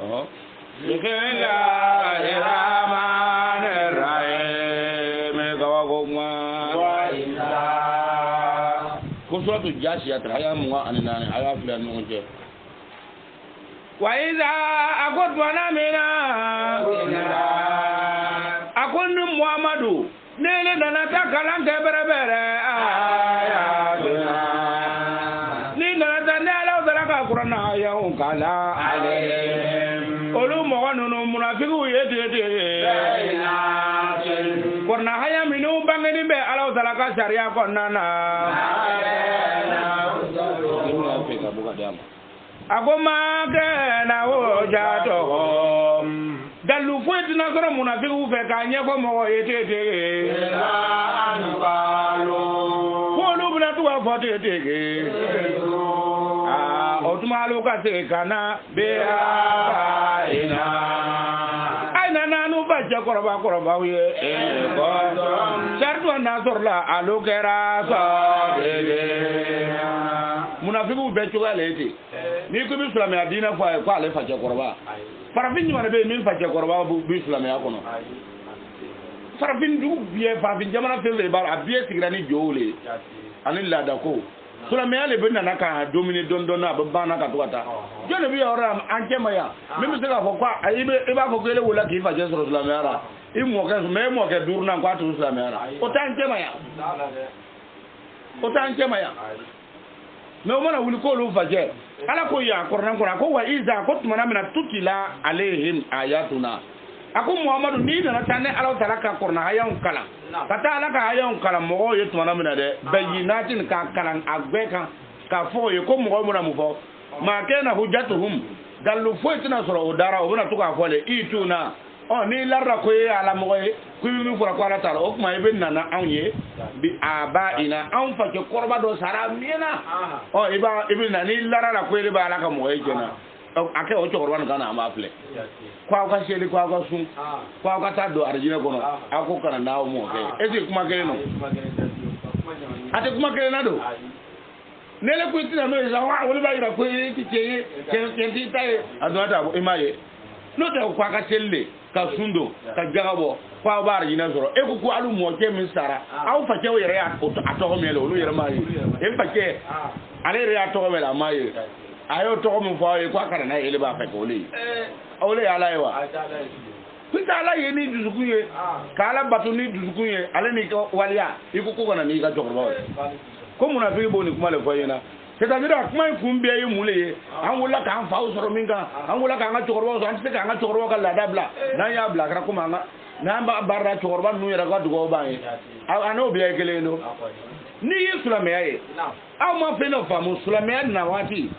Bismillahir Rahmanir Rahim. Kawaguma. Kuswatu Jasiyat ayam wa anani ayam filan nuje. Wa iza akutwana mina. Akundu Muhammadu. Nene dana takalan teberebere. Ni dana tane ala udara Qur'ana ayam kala. Olu mɔgɔ ninnu munafigiw ye ten. Qur'ana haya minnu bangeni bɛ Alahu Taala ka sariya kɔnɔna na. A ko maa kɛnɛ o ja tɔgɔ. Dalu foyi tɛna sɔrɔ munafigiw fɛ k'a ɲɛfɔ mɔgɔ ye ten. K'olu bɛna to k'a fɔ ten. O tuma alu ka segin ka na aina nanu ba kɔrɔbaw ye saritu na sɔrɔla alu kɛra sɔrɔle munafigiw bɛɛ cogoya le ten n'i ko i bɛ silamɛya diinɛ fɔ a ye ko ale facɛkɔrɔba farafin jumɛn bɛ yen min facɛkɔrɔba bɛ silamɛya kɔnɔ farafin dugu bɛɛ farafin jamana fɛn fɛn b'a la a bɛɛ sigira ni jɔw le ani laadako silamɛya le bɛ nana ka dominer dɔɔnin a bɛ banna ka to ka taa jɔn de bɛ yɔrɔ la an cɛ ma yan min bɛ se k'a fɔ ko i b'a fɔ ko ele wolola k'i facɛ sɔrɔ silamɛya la i mɔkɛ mais e mɔkɛ duurunan k'a tun silamɛya la o t'an cɛ ma yan o t'an cɛ ma yan mais o mana wuli k'olu facɛ ala ko yan kɔrɔnan kɔnɔ a ko wa iza ko tumana min na tutila alehim ayatuna a ko Muhamadu n'i nana taa ne Alahu Taala ka Qur'ana hayaw kalan ka taa Ala ka hayaw kalan mɔgɔw ye tumana min na dɛ bayyinatin ka kalan a bɛɛ kan k'a fɔ o ye ko mɔgɔw bɛna mun fɔ maa kana hujjatuhum dalu foyi tɛna sɔrɔ o dara o bɛna to k'a fɔ le i tuna n'i lara ko ye ala mɔgɔ ye ko i bɛ min fɔra ko Ala taala o tuma i bɛ nana anw ye bi abaina anw facɛ kɔrɔba dɔ sara miyɛna i bɛ na n'i lara la ko ele bɛ Ala ka mɔgɔ ye jɛna a kɛ o cɛkɔrɔba nin kan na an b'a filɛ ko aw ka seli ko aw ka sun ko aw ka taa don arijinɛ kɔnɔ aw ko kana n'aw mɔkɛ est ce que kuma kelen don a tɛ kuma kelen na don ne le ko i tɛna n'o ye sa wa olu b'a yira ko i tɛ cɛ ye cɛn t'i ta ye a donna ta i m'a ye n'o tɛ ko aw ka seli de ka sun don ka jaga bɔ ko aw b'a arijinɛ sɔrɔ e ko alu mɔkɛ min sara aw facɛw yɛrɛ y'a tɔgɔ mɛn olu yɛrɛ m'a ye e facɛ ale yɛrɛ y'a tɔgɔ mɛn a m'a ye a y'o tɔgɔ min fɔ aw ye k'a kana n'a ye ele b'a fɛ k'o le ye aw le ye Ala ye wa ko tɛ Ala ye ni dusukun ye ka Ala bato ni dusukun ye ale n'i ka waleya i ko kana n'i ka cɛkɔrɔbaw ye ko munafiki b'o ni kuma le fɔ i ɲɛna c'est-à-dire a kuma in kun bɛɛ ye mun le ye an wulila k'an faw sɔrɔ min kan an wulila k'an ka cɛkɔrɔbaw sɔrɔ an tɛ se k'an ka cɛkɔrɔbaw ka laada bila n'an y'a bila a kɛra komi n'an b'a baara cɛkɔrɔba ninnu yɛrɛ ka dugawu b'an ye a n'o bɛɛ ye kelen ye don n'i ye silamɛya ye aw ma fɛn dɔ faamu silamɛya na waati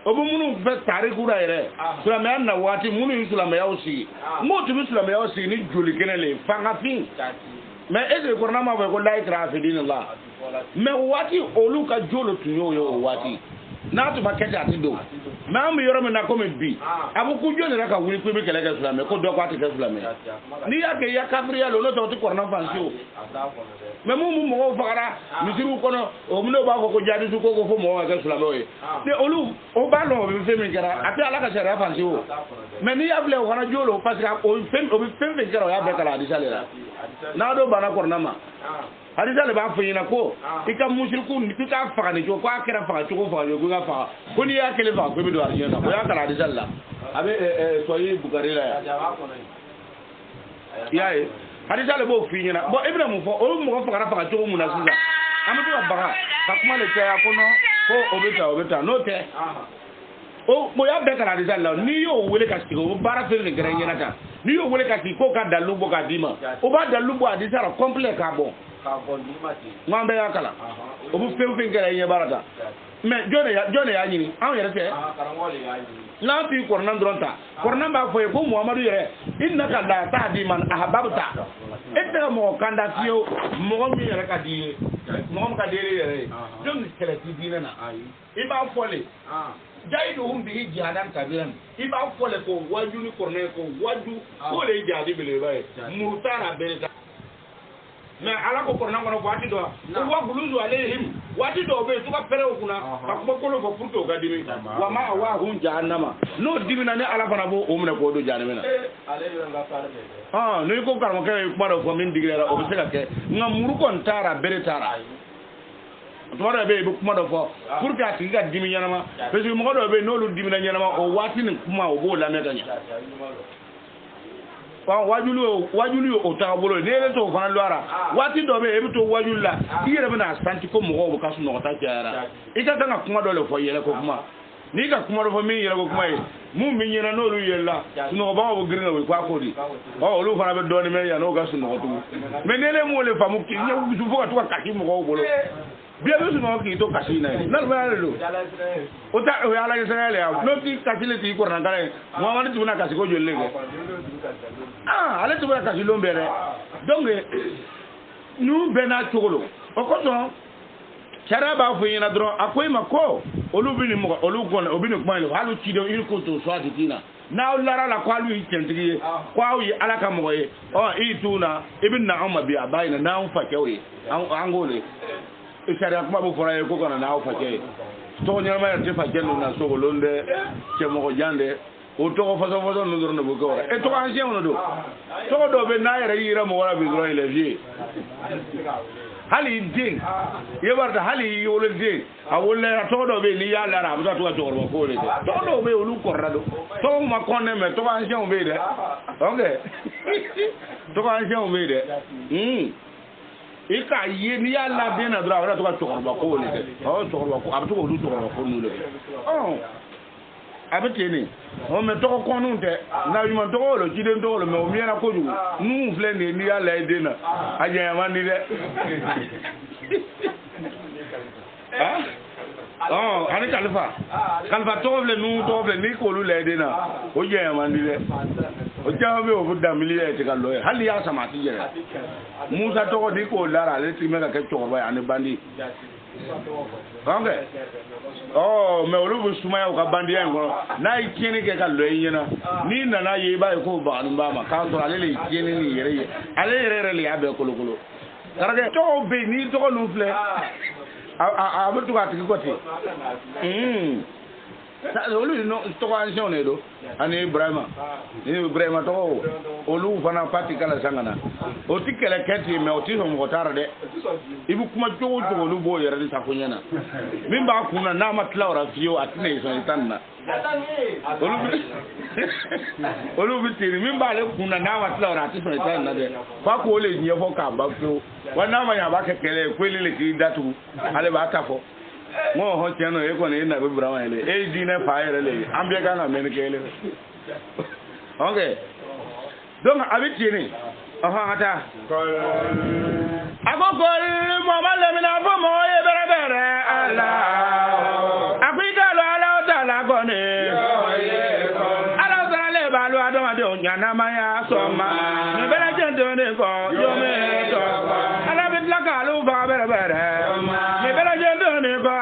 o bɛ minnu fɛ tariku la yɛrɛ silamɛya na waati minnu ye silamɛyaw sigi m'o tun bɛ silamɛyaw sigi ni joli kɛnɛ le fangafin mais est ce que Qur'an m'a fɔ ko la ikraha fi dinillah mais o waati olu ka jo le tun y'o ye o waati n'a tun ma kɛ ten a tɛ don mais an bɛ yɔrɔ min na komi bi a ko ko jɔn yɛrɛ ka wuli ko i bɛ kɛlɛ kɛ silamɛ ko dɔ ko a tɛ kɛ silamɛ n'i y'a kɛ i ya kafiriya le o n'o tɛ o tɛ Qur'an fansi o mais mun bɛ mɔgɔw fagara misiriw kɔnɔ o minnu b'a fɔ ko jihadiste ko fo mɔgɔw ka kɛ silamɛw ye mais olu o b'a dɔn o bɛ fɛn min kɛra a tɛ Ala ka sariya fansi o mais n'i y'a filɛ o fana jo lo parce que o bɛ fɛn fɛn kɛra o y'a bɛɛ kalan hadisa le la n'a dɔ banna Qur'an ma hadisa le b'a fɔ ɲɛna ko i ka musiriku i ka faga nin cogo ko a kɛra faga cogo ko i ka faga ko n'i y'a kelen faga ko i bɛ don arijinɛ na o y'a kalan hadisa le la a bɛ Sahih Bukhari la yan i y'a ye hadisa le b'o f'i ɲɛna bon i bɛna mun fɔ olu mɔgɔ fagara faga cogo mun na sisan an bɛ to ka baga ka kuma le caya ko non ko o bɛ tan n'o tɛ o y'a bɛɛ kalan hadisa le la n'i y'o wele ka sigi o baara fɛn fɛn kɛra i ɲɛna tan n'i y'o wele ka sigi k'o ka dalilu bɔ k'a d'i ma o b'a dalilu bɔ hadisa la complet k'a bɔ n k'an bɛɛ y'a kalan o bɛ fɛn fɛn kɛra i ɲɛ baara ta mais jɔn de y'a ɲini anw yɛrɛ tɛ n'a t'i Qur'an dɔrɔn ta Qur'an b'a fɔ ye ko Muhamadu yɛrɛ innaka la tahdi man ahbabta e tɛ ka mɔgɔ kanda fiyewu mɔgɔ min yɛrɛ ka di ye mɔgɔ min ka di e yɛrɛ ye jɔn ni kɛlɛ ti diinɛ na i b'a fɔ le jahiduhum bihi jihadan kabiran i b'a fɔ le ko waju ni Qur'an ko waju k'o le ye jihadi belebeleba ye muru t'a la bere t'a mais ala ko korna ngono wati do wa guluzu alayhim wati do be to ka pere okuna akuma kolo ko pour to ga dimi wa ma wa hun jahannama no dimi na ne ala fana bo o mena ko do jahannama no ko karmo kay ko do ko min digira o be se ka ke ngamuru kon tara bere tara tuma dɔ bɛ yen i bɛ kuma dɔ fɔ pour que a tigi ka dimi ɲɛnama parce que mɔgɔ dɔw bɛ yen n'olu dimina ɲɛnama o waati ni kuma o b'o lamɛn ka ɲɛ wajulu ye o tagabolo ye n'i yɛrɛ t'o fana lɔra waati dɔ bɛ yen i bɛ to wajulu la i yɛrɛ bɛna santi ko mɔgɔw ka sunɔgɔta cayara i ka kan ka kuma dɔ de fɔ yɛlɛ ko kuma n'i ka kuma dɔ fɔ min yɛlɛ ko kuma ye mun bɛ ɲɛna n'olu yɛlɛla sunɔgɔbagaw bɛ girin ka wuli k'a ko di olu fana bɛ dɔɔnin mɛn yan n'o ka sunɔgɔ tugun mais n'i yɛrɛ m'o le faamu k'i ɲɛ wusu fo ka to ka kasi mɔgɔw bolo bien bɛ sunɔgɔ k'i to kasi na ye n'alimaya de don o ta o ye ala ye sɛgɛ le ya n'o t'i kasi le t'i kɔrɔna kala ye muhamadu tun bɛna kasi ko joli le kɛ ale tun bɛna kasi lon bɛɛ dɛ donc ninnu bɛɛ n'a cogo lo o kosɔn sariya b'a fɔ i ɲɛna dɔrɔn a ko i ma ko olu bɛ nin mɔgɔ olu kɔni o bɛ nin kuma in la hali cidenw i ko to so a tɛ na n'aw lara la ko alu ye cɛntigi ye ko aw ye ala ka mɔgɔ ye i t'u na i bɛ na anw ma bi a b'a ɲɛna n'anw facɛw ye an k'o de sariya kuma bɛ fɔra ye ko kana n'aw facɛ ye tɔgɔ ɲɛnama yɛrɛ tɛ facɛ ninnu na sogolon dɛ cɛmɔgɔ jan dɛ o tɔgɔ fɔsɔn ninnu dɔrɔn de b'o kɛ o la tɔgɔ ancien don tɔgɔ dɔw bɛ n'a yɛrɛ yira mɔgɔ la bi dɔrɔn il est vieux hali i den i b'a dɔn hali i wolo den a wolola tɔgɔ dɔw bɛ yen n'i y'a lara a bɛ taa to ka cɛkɔrɔba ko de kɛ tɔgɔ dɔw bɛ yen olu kɔrɔla don tɔgɔ ma kɔn dɛ mais tɔgɔ ancienw bɛ yen dɛ ok tɔgɔ ancienw bɛ yen dɛ i k'a ye n'i y'a la den na dɔrɔn a bɛ to ka cɛkɔrɔba ko de kɛ cɛkɔrɔba ko a bɛ to k'olu cɛkɔrɔba ko ninnu de kɛ a bɛ ten de mɛ tɔgɔ kɔnniw tɛ nabiɲuman tɔgɔ lo ciden tɔgɔ lo mɛ o miyɛna kojugu ninnu filɛ nin ye n'i y'a lajɛ den na a janya man di dɛ ani kalifa tɔgɔ filɛ ninnu tɔgɔ filɛ n'i k'olu lajɛ den na o janya man di dɛ o caman bɛ yen o bɛ danbili yɛrɛ tɛ ka lɔ ye hali n'i y'a sama a tɛ yɛrɛ musa tɔgɔ n'i k'o lara ale tigi bɛ ka kɛ cɛkɔrɔba ye ani bandi ok mɛ olu bɛ sumaya u ka bandiya in kɔnɔ n'a ye tiɲɛni kɛ ka lɔ i ɲɛna n'i nana ye i b'a ye k'o baganin b'a ma k'a sɔrɔ ale de ye tiɲɛni nin yɛrɛ ye ale yɛrɛ de y'a bɛɛ kolokolo karamɔgɔ tɔgɔw bɛ yen n'i tɔgɔ ninnu filɛ a bɛ to k'a tigi kɔ ten olu tɔgɔ ancien de don ani Ibrahima tɔgɔ olu fana pati kala san ka na o tɛ kɛlɛ kɛ ten mɛ o tɛ sɔn mɔgɔ taara dɛ i bɛ kuma cogo o cogo olu b'o yɛrɛ de sago ɲɛna min b'a kun na n'a ma tila o la fiyewu a tɛna sɔn i ta nin na olu bɛ ten min b'ale kun na n'a ma tila o la a tɛ sɔn i ta nin na dɛ f'a k'o le ɲɛfɔ k'a ban fiyewu wa n'a ma ɲɛ a b'a kɛ kɛlɛ ye ko ele le k'i datugu ale b'a ta fɔ. Mo ho tiano e ko ne na be brama ele e di ne fa yɛrɛ le an bɛ kan ka mɛn kele ok donc a bɛ ten ne ata a ko kori mɔgɔ lamina fɔ mɔgɔ ye bɛrɛ bɛrɛ ala a ko i t'a dɔn ala t'a la kɔni ala saralen b'a lo adamadenw ɲanamaya sɔn ma nin bɛɛ lajɛlen de kɔ jɔnme tɔ ala bɛ tila k'alu faga bɛrɛ bɛrɛ nin bɛɛ lajɛlen de kɔ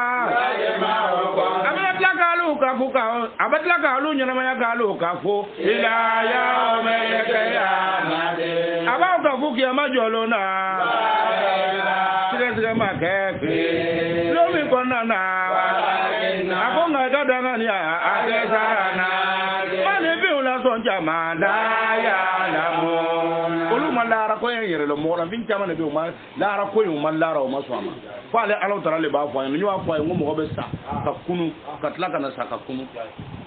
a bɛ tila k'alu ɲɛnamaya k'alu ka fo ila yawme qiyamati a b'aw ka fo kiyama jɔlon na sigasɛgɛ ma kɛ fe don min kɔnɔna na a ko nka i ka danganiya a tɛ sara na maninfinw la sɔn caman da yalamu olu ma lahara ko in yɛrɛ la mɔgɔninfin caman de bɛ yen u ma lahara ko in u ma lahara u ma sɔn a ma fo ale Alahu Taala le b'a fɔ a ɲɛna n y'o fɔ a ye n ko mɔgɔ bɛ sa ka kunu ka tila ka na sa ka kunu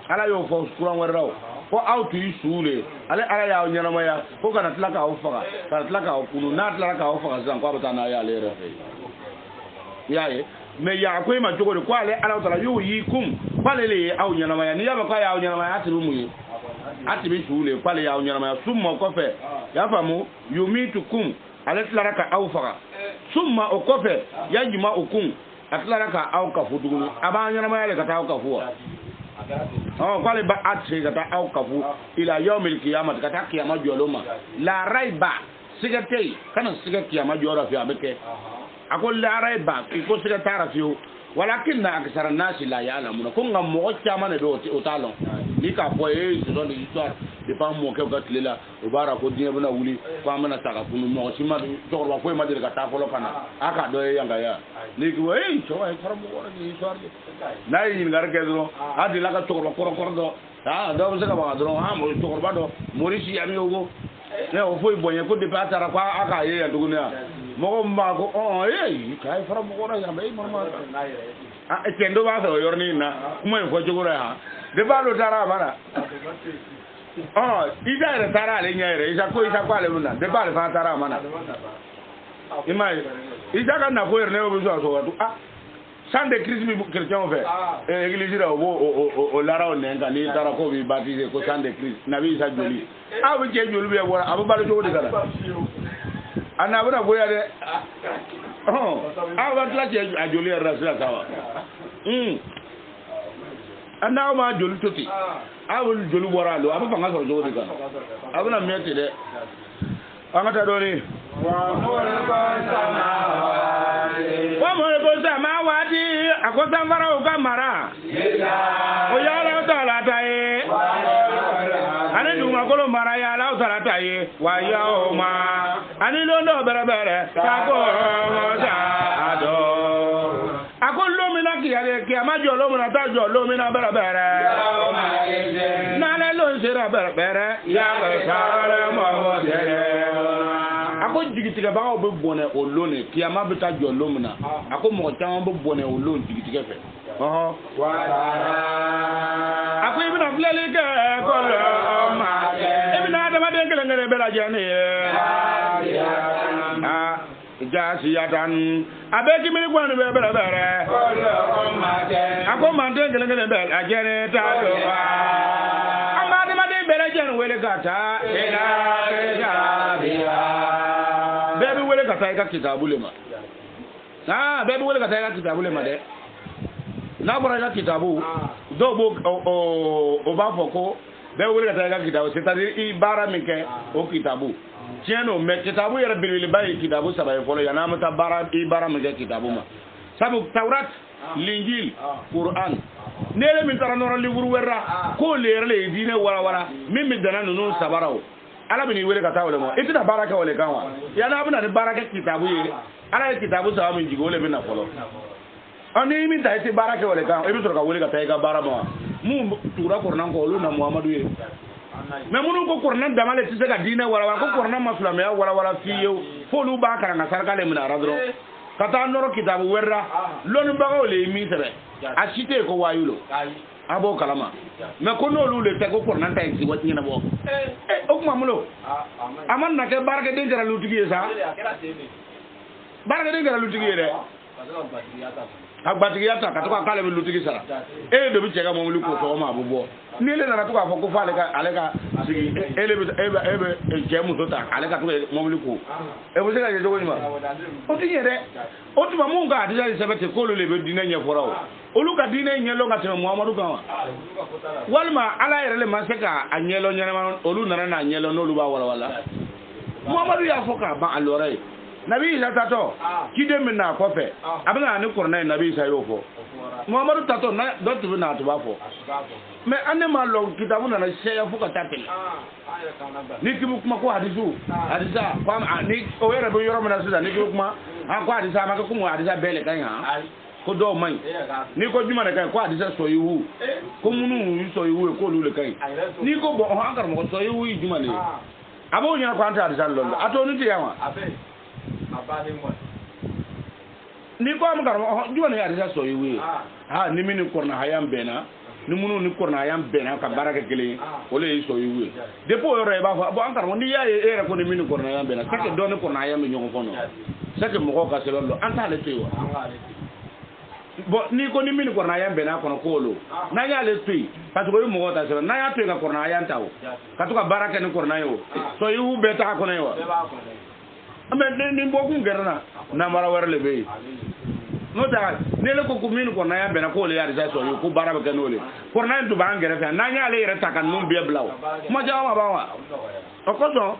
ala y'o fɔ kuran wɛrɛ la fo aw tun y'i su le ale ala y'aw ɲɛnamaya fo kana tila k'aw faga kana tila k'aw kunu n'a tilara k'aw faga sisan k'a bɛ taa n'a ye ale yɛrɛ fɛ i y'a ye mɛ yan ko e ma cogo di ko ale Alahu Taala y'o y'i kun k'ale le ye aw ɲɛnamaya n'i y'a mɛn k'a y'aw ɲɛnamaya a tɛ bɛ mun ye a tɛ bɛ su le k'ale y'aw ɲɛnamaya summa o kɔfɛ i y'a faamu yumitukum ale tilara ka aw faga summa o kɔfɛ yajma'ukum a tilara ka aw kafu tuguni a b'an ɲɛnamaya le ka taa aw kafu wa k'ale ba a tigɛ ka taa aw kafu ila yawmil qiyamati ka taa kiyama jɔlen ma la raiba siga tɛ yen kana siga kiyama jɔyɔrɔ fɛ a bɛ kɛ a ko la raiba i ko siga t'a la fiyewu walakinna aksara nasi la ya'lamuna ko nka mɔgɔ caman de bɛ o t'a lɔn ni k'a fɔ ce sont des histoires de pa mo ke ga tilela o bara ko dinya bana wuli ko amana saka kunu mo si ma to ba ko ma de ka ta ko kana aka do yanga ya ni ko ei so ay fara mo wora ni so arde na yi ngar ke do adi la ka to ko ko do do se ka ba do mo to ba do morisi ya mi ogo ne o foi bonye ko de patara kwa aka ye ya duguna mo ma ko kai fara mo wora ya mai mama etendo ba so yorni na kuma ko jogora ha de ba lo tara mara ida re tara le nyere isa kwa le muna de ba le fa tara mana imai isa ka na ko erne o biso so watu sans de crise mi chrétien fait église ra o lara o nenga ni tara ko bi baptiser ko sans de crise na bi isa joli abu je joli be wora abu balo jogo de kala ana buna boya de abu tla je ajoli rasula sawa ana ma joli toti abu joli wora lo abu fanga so jogo de kala abu na mete de angata do ni wa mo ko samawati akosa fara o kamara o ya la ta la tae ani duma ko lo mara ya la ta la tae wa ya o ma ani lo no bere bere ka ko sa ado akolo mi na ki ale ki amajo lo mi na ta jo lo mi na bere bere na le lo se ra bere bere ya ka sa le mo mo de ako jigitiga ba o be bone o lone kiyama be ta jo lomna ako mo tan be bone o lone jigitiga fe ako ibn aflali ka ko ma ibn adam de ngere ngere be la jani jasiyatan abeki mi gwanu be bere bere ako man de ngere ngere be la jani ta do amade ma de bere jani wele gata ila biya bebe wele kata ika kitabu lema bebe wele kata ika kitabu lema de na bora ika kitabu do bo o ba foko bebe wele kata ika kitabu c'est-à-dire i bara minke o kitabu tieno me kitabu yara bilbil bay kitabu sabay folo ya namata bara i bara minke kitabu ma sabu tawrat l'injil qur'an nele min taranora livre werra ko leerle dine wala wala min mi dana nunu sabaraw ala bini wele ka tawle mo itina baraka wale kanwa ya na buna ni baraka kitabu ye ala kitabu sa min jigo le bina folo ani mi ta iti baraka wale kanwa e to ka wele ka tay ga bara mo mu tura kornan ko lu na muhammadu ye me munu ko kornan damale ti se ka dina wala ko kornan maslama ya wala fiyo folu ba kara na sarkale min aradro kata noro kitabu werra lonu ba wale mi sebe asite ko wayulo abo kalama me ko no lule te ko kornan tay si wati na bo o kuma mulo aman na ke barke de jara lutigi sa barke de jara lutigi de agbati yata ka to ka kale lutigi sara do bi chega mo lu ko so ma bo ni le na to ka fo ko fa ale ka sigi ebe jemu to ta ale ka to mo lu ko bo se ka je jogo ni ma o ti yere o ti ma mu ga adija sebete ko lo le be dina nya fora o olu ka dina nya lo ka te muhammadu kan walma ala yere le ma se ka anyelo nyana ma olu nana na anyelo no lu ba wala muhammadu ya foka ba alore nabi isa tato kide min na kofe abana ni kurna nabi isa yofo muhammadu tato na dotu na to bafo me ane ma lo kitabu na sheya fuka tapel ni kibu kuma ko hadisa kwa ni o yere bo yoro na suda ni kibu kuma ko hadisa ma ko kuma hadisa bele kan ha ko do mai ni ko juma na kan ko hadisa so yiwu ko munu so yiwu ko lule kan ni ko bo han kar mo so yiwu juma ne abo nya ko anta hadisa londo ato ni tiyawa ni ko am garmo juma ne hadisa so yiwu ni mini korna hayam bena ni munu ni korna hayam bena ka baraka kele ole so yiwu depo yoro e ba bo an garmo ni ya e ko ni mini korna hayam bena kake do ni korna hayam nyongo fono sake mo ko ka selondo anta le tiyo bo ni ko ni mini korna hayam bena kono kolo na ya le tui parce que mo ko ta selo na ya tui ka korna hayam tawo ka to ka baraka ni korna yo so yiwu beta kono yo ame ni boku ngerna na mara warle be no ta ne le ko kumini ko na ya bena ko le ya risa so ko baraba kanole ko na ndu ba ngere fa na nya le yere takan num be blaw ma jawa ba wa o ko so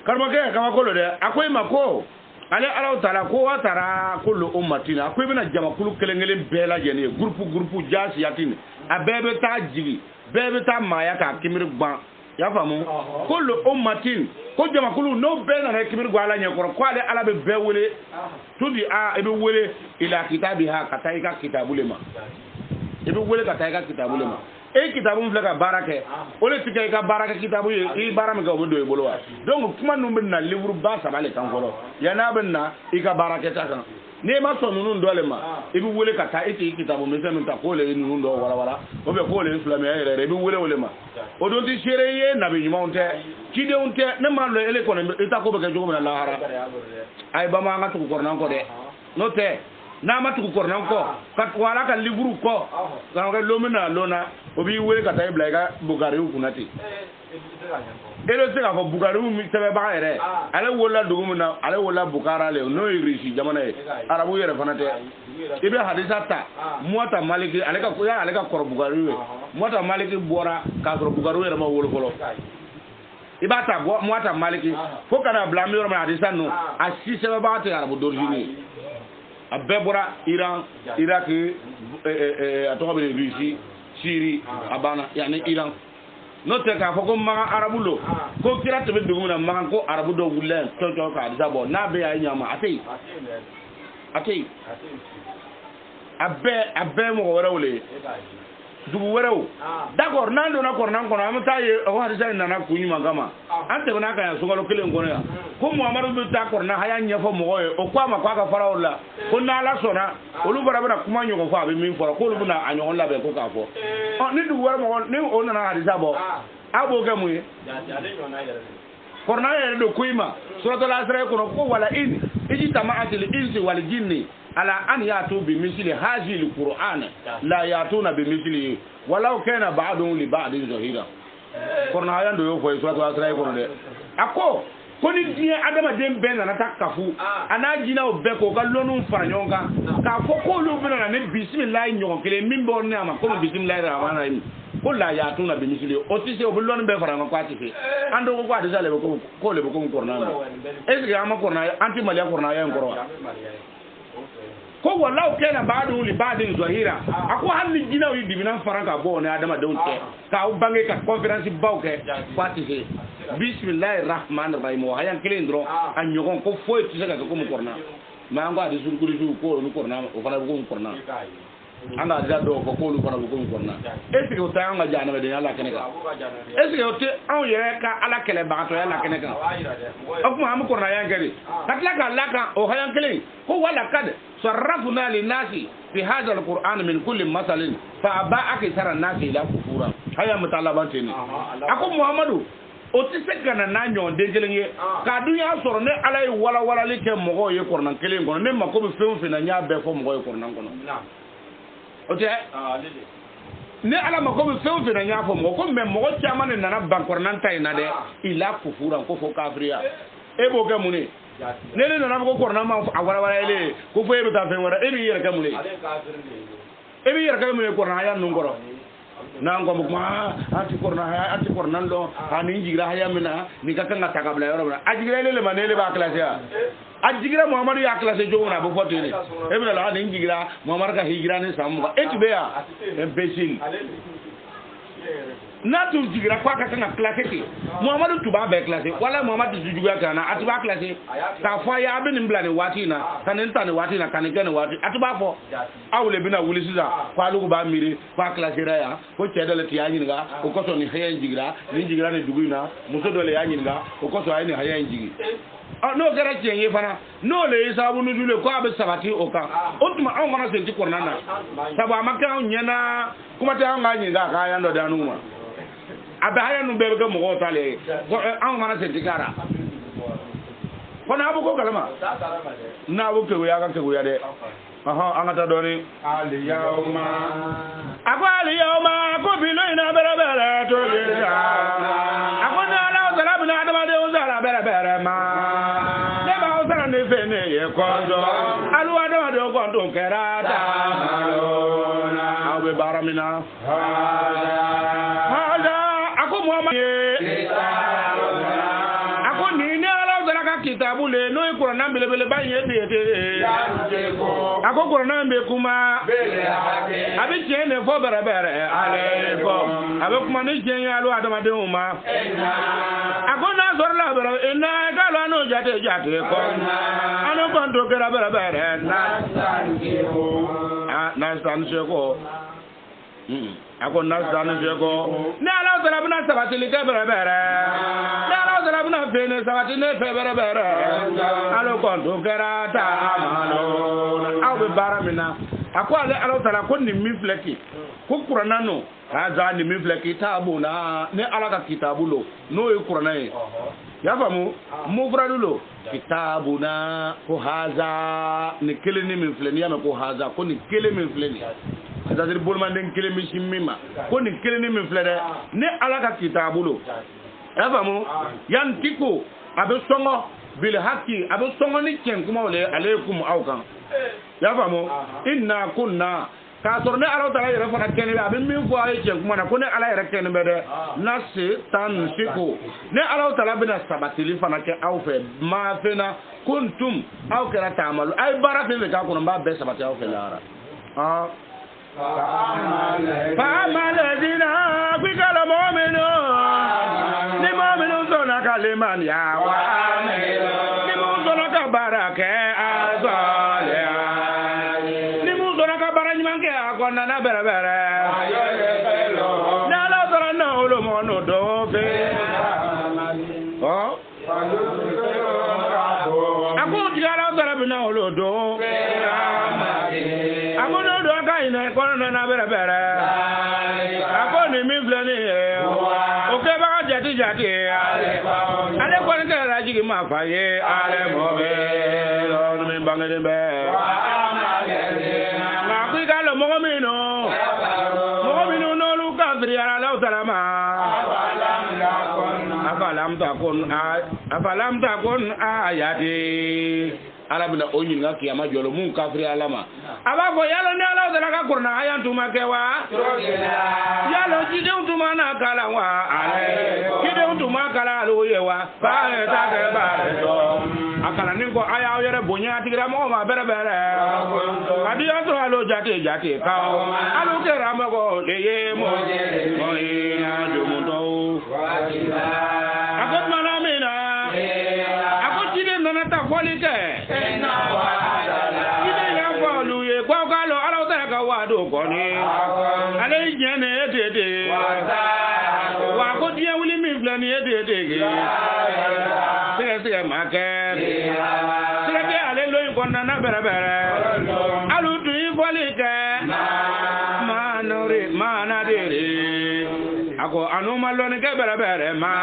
karmo ke kama ko lo de akoy mako ale ala taala ko wa tara kullu ummatina akoy bina jama kulu kelengele be la jene groupe jasi yatine abebe ta jigi bebe ta maya ka kimir gban ya famu kullu ummatin ko jama kulu no be na kibir go ala nyakoro ko ale ala be bewele tudi a ebe wele ila kitabiha kataika kitabulema ebe wele kataika kitabulema e kitabu mfla ka barake ole tika ka baraka kitabu e barame ga wodo e bolwa donc kuma numbe na livre ba sabale kan golo yana benna e ka barake ta kan ne ma so nunu ndole ma ibi wele ka ta ite kitabu me senu ta ko le nunu ndo wala wala o be ko le islam ya ere ibi wele ma o don ti sere ye na be nyuma onte kide onte ne ma lo ele ko ne ita ko be ka jogo na lahara ay ba ma ngatu ko nan ko de no te na ma tu ko nan ko kat wala ka livre ko kan ga lo mina lona o bi wele ka ta ibla ga bugari ku nati ele se ka ko bugari mi sebe ba ere ale wola dugumuna ale wola bukara le no irisi jamana e arabu yere fanate ibe hadisa ta muata maliki ale ka ko ya ale ka kor bugari we muata maliki bora ka kor bugari yere ma wolo kolo ibata muata maliki fo kana blame yoro ma hadisa no asi sebe ba ta arabu dorjini abbe bora Iran Iraq atoka be Russie Syrie abana yani Iran no te ka foko ma arabulo ko kira to be dugumuna ma ko arabu do wulen to ka dizabo na be ya nyama atei abbe mo wara wole dugu warawo d'accord nando na korna kono amta ye o hadisa nana kunyi magama ante bana ka ya sugalo kelen kono ya ko muhammadu be ta korna haya nyefo mo ye o kwa ma kwa ka farawo la ko na la sona olu bara bara kuma nyogo fa be min fora ko lu na anyo la be ko ka fo o ni dugu wara mo ni o na hadisa bo abo ga mu ye korna ye do kuima suratul asra ko ko wala in ijtama'atil insi wal jinni ala an yatu bi misli hadhihi alquran la yatuna bi misli walau kana ba'dun li ba'din zahira korna yando yo fo suratul asra ko de ako koni die adama dem ben na takafu ana jina o be ko galonu faranyonga ka fo ko lu bi na ne bismillah nyon kele min bo ne ama ko bismillah rahman rahim ko la yatuna bi misli o ti se o bulon be faranga ko ati fe ando ko ati sale ko le ko korna est ce que ama korna anti malia korna ya ngoro ko wallahu kana ba'du li ba'din zahira ako hanni jina wi dibina faranga bo ne adama donte ka bange ka conférence bawke fatike bismillahir rahmanir rahim wa hayan kilindro an nyogon ko foy tisaka ko mo korna ma ngo adi sur kuri ko no korna o fala ko korna anga jado ko ko lu fala ko korna est ce que o ta anga jana be de ala keneka est ce que o te an yere ka ala kele ba to ala keneka o ko am korna yan gari katla ka laka o hayan kele ko wala kad صرفنا للناس في هذا القرآن من كل مثل فأبى أكثر الناس إلى كفورا هيا مطالباتني أكو محمد otisekana na nyon denjelenge ka dunya soro ne alay wala wala like mogo ye kornan kelen kono ne makobe fenfe na nya be fo mogo ye kornan kono ote ne ala makobe fenfe na nya fo mogo ko me mogo chama ne nana ban kornan tay na de ila kufura ko fo kafriya ebo ke mune nene nana ko korna ma awara wala ile ko fo ebe ta fe wara ebi yere kamule ebi yere kamule korna ya nungoro na ngo ma ati korna ndo ani jigira haya mina ni kaka ngata kabla yoro bra ajigira ile manele ba classe ya ajigira muhammadu ya classe jogo na bo foto ni ebi la ani jigira muhammad ka hijira ni samu etu be ya imbécile na tun jigira kwa ka kana classe ki muhammadu tuba be classe wala muhammadu jujuga kana atuba classe ta fa ya be ni blani wati na kanen tane wati na kanen gane wati atuba fo awle bina wuli sisa kwa lugu ba miri kwa classe ra ya ko cedele ti yanyi nga ko ko so ni hayen jigira ni jigira ne duguna muso dole yanyi nga ko ko so ayini hayen jigi no gara cenge fana no le sabu nu jule ko abe sabati o kan otuma an fana senti kornana sabu amaka nyana kuma ta an ganyi ga ka yando danu ma abe haya nu be ga mo tale an fana senti kara fana abu ko kalama na bu ke ya ga ke ya de aha an ta doni ali yauma ko bilo ina bere bere to le akona la zala bina adama de zala bere bere ma fene ye kondo alu adama de kondo kerata malona abe baramina hada ako muhammad ako ni ne ala zara ka kitabu le no qur'an belebele ba ye de ako qur'an be kuma abi tiene fo bere bere ale ko abi kuma ni tiene alu adama de uma agona zorla bere ina galo anu jate ko anu kondo kera bere bere na sanse ko ako na sanse ko ne ala zara bina sabatili ke bere bere ne ala zara bina fene sabatili ne fe bere bere alo kondo kera ta amalo awu bara mina ako ale ala zara ko ni mi fleki ko qur'ana no haza ni mi fleki tabuna ne ala ka kitabulo no e qur'ana e ya famu mufradulo kitabuna ko haza ni kele ni mi fleni ya ko haza ko ni kele mi fleni c'est-à-dire bolman den kele mi shimima ko ni kele ni mi flere ne ala ka kitabulo ya famu yan tiko abe songo bil haqi abe songo ni ken kuma wale alaikum aukan ya famu inna kunna ka sorne ala taala yere fana kene abi min fo ay ken kuma na ko ne ala yere kene bede nasi tan siko ne ala taala bina sabatili fana ke aw fe ma fena kuntum aw kala tamalu ay bara fe ka ko ba be sabati aw fe lara fa amalazina bikala mu'minu ni mu'minu zona kaliman ya wa amilu ni mu'minu zona ka baraka azale kona na bere bere na la zara na olo mo no do fe ako digala zara bina olo do amono do ka ina kona na bere bere ako ni mi flani o ke ba jati jati ale ko ni ka jigi ma faye ale mo be lo mi bangede be Mu'minu no lu kafiri ala salama afalam takun ayati ala bina onyin ga kiyama jolo mun kafiri alama aba ko yalo ne ala zala ka kurna ayan tuma kewa yalo jide tuma na kala wa ale jide tuma kala lo yewa ba ta ke ba do akala ni ko aya yere bonya tigira mo ma bere bere adiya to alo jate jate ka alo ke rama ko leye mo ina do mo do akot mana mina akot jide nana ta folike jide ya folu ye ko ka lo alo ta ka wa do ko ni ale jene dede wa ko die wuli mi flani dede ge se ma ke se ale loyin ko nana bere bere alu tu folike mana dere ako anuma lo ni ke bere bere ma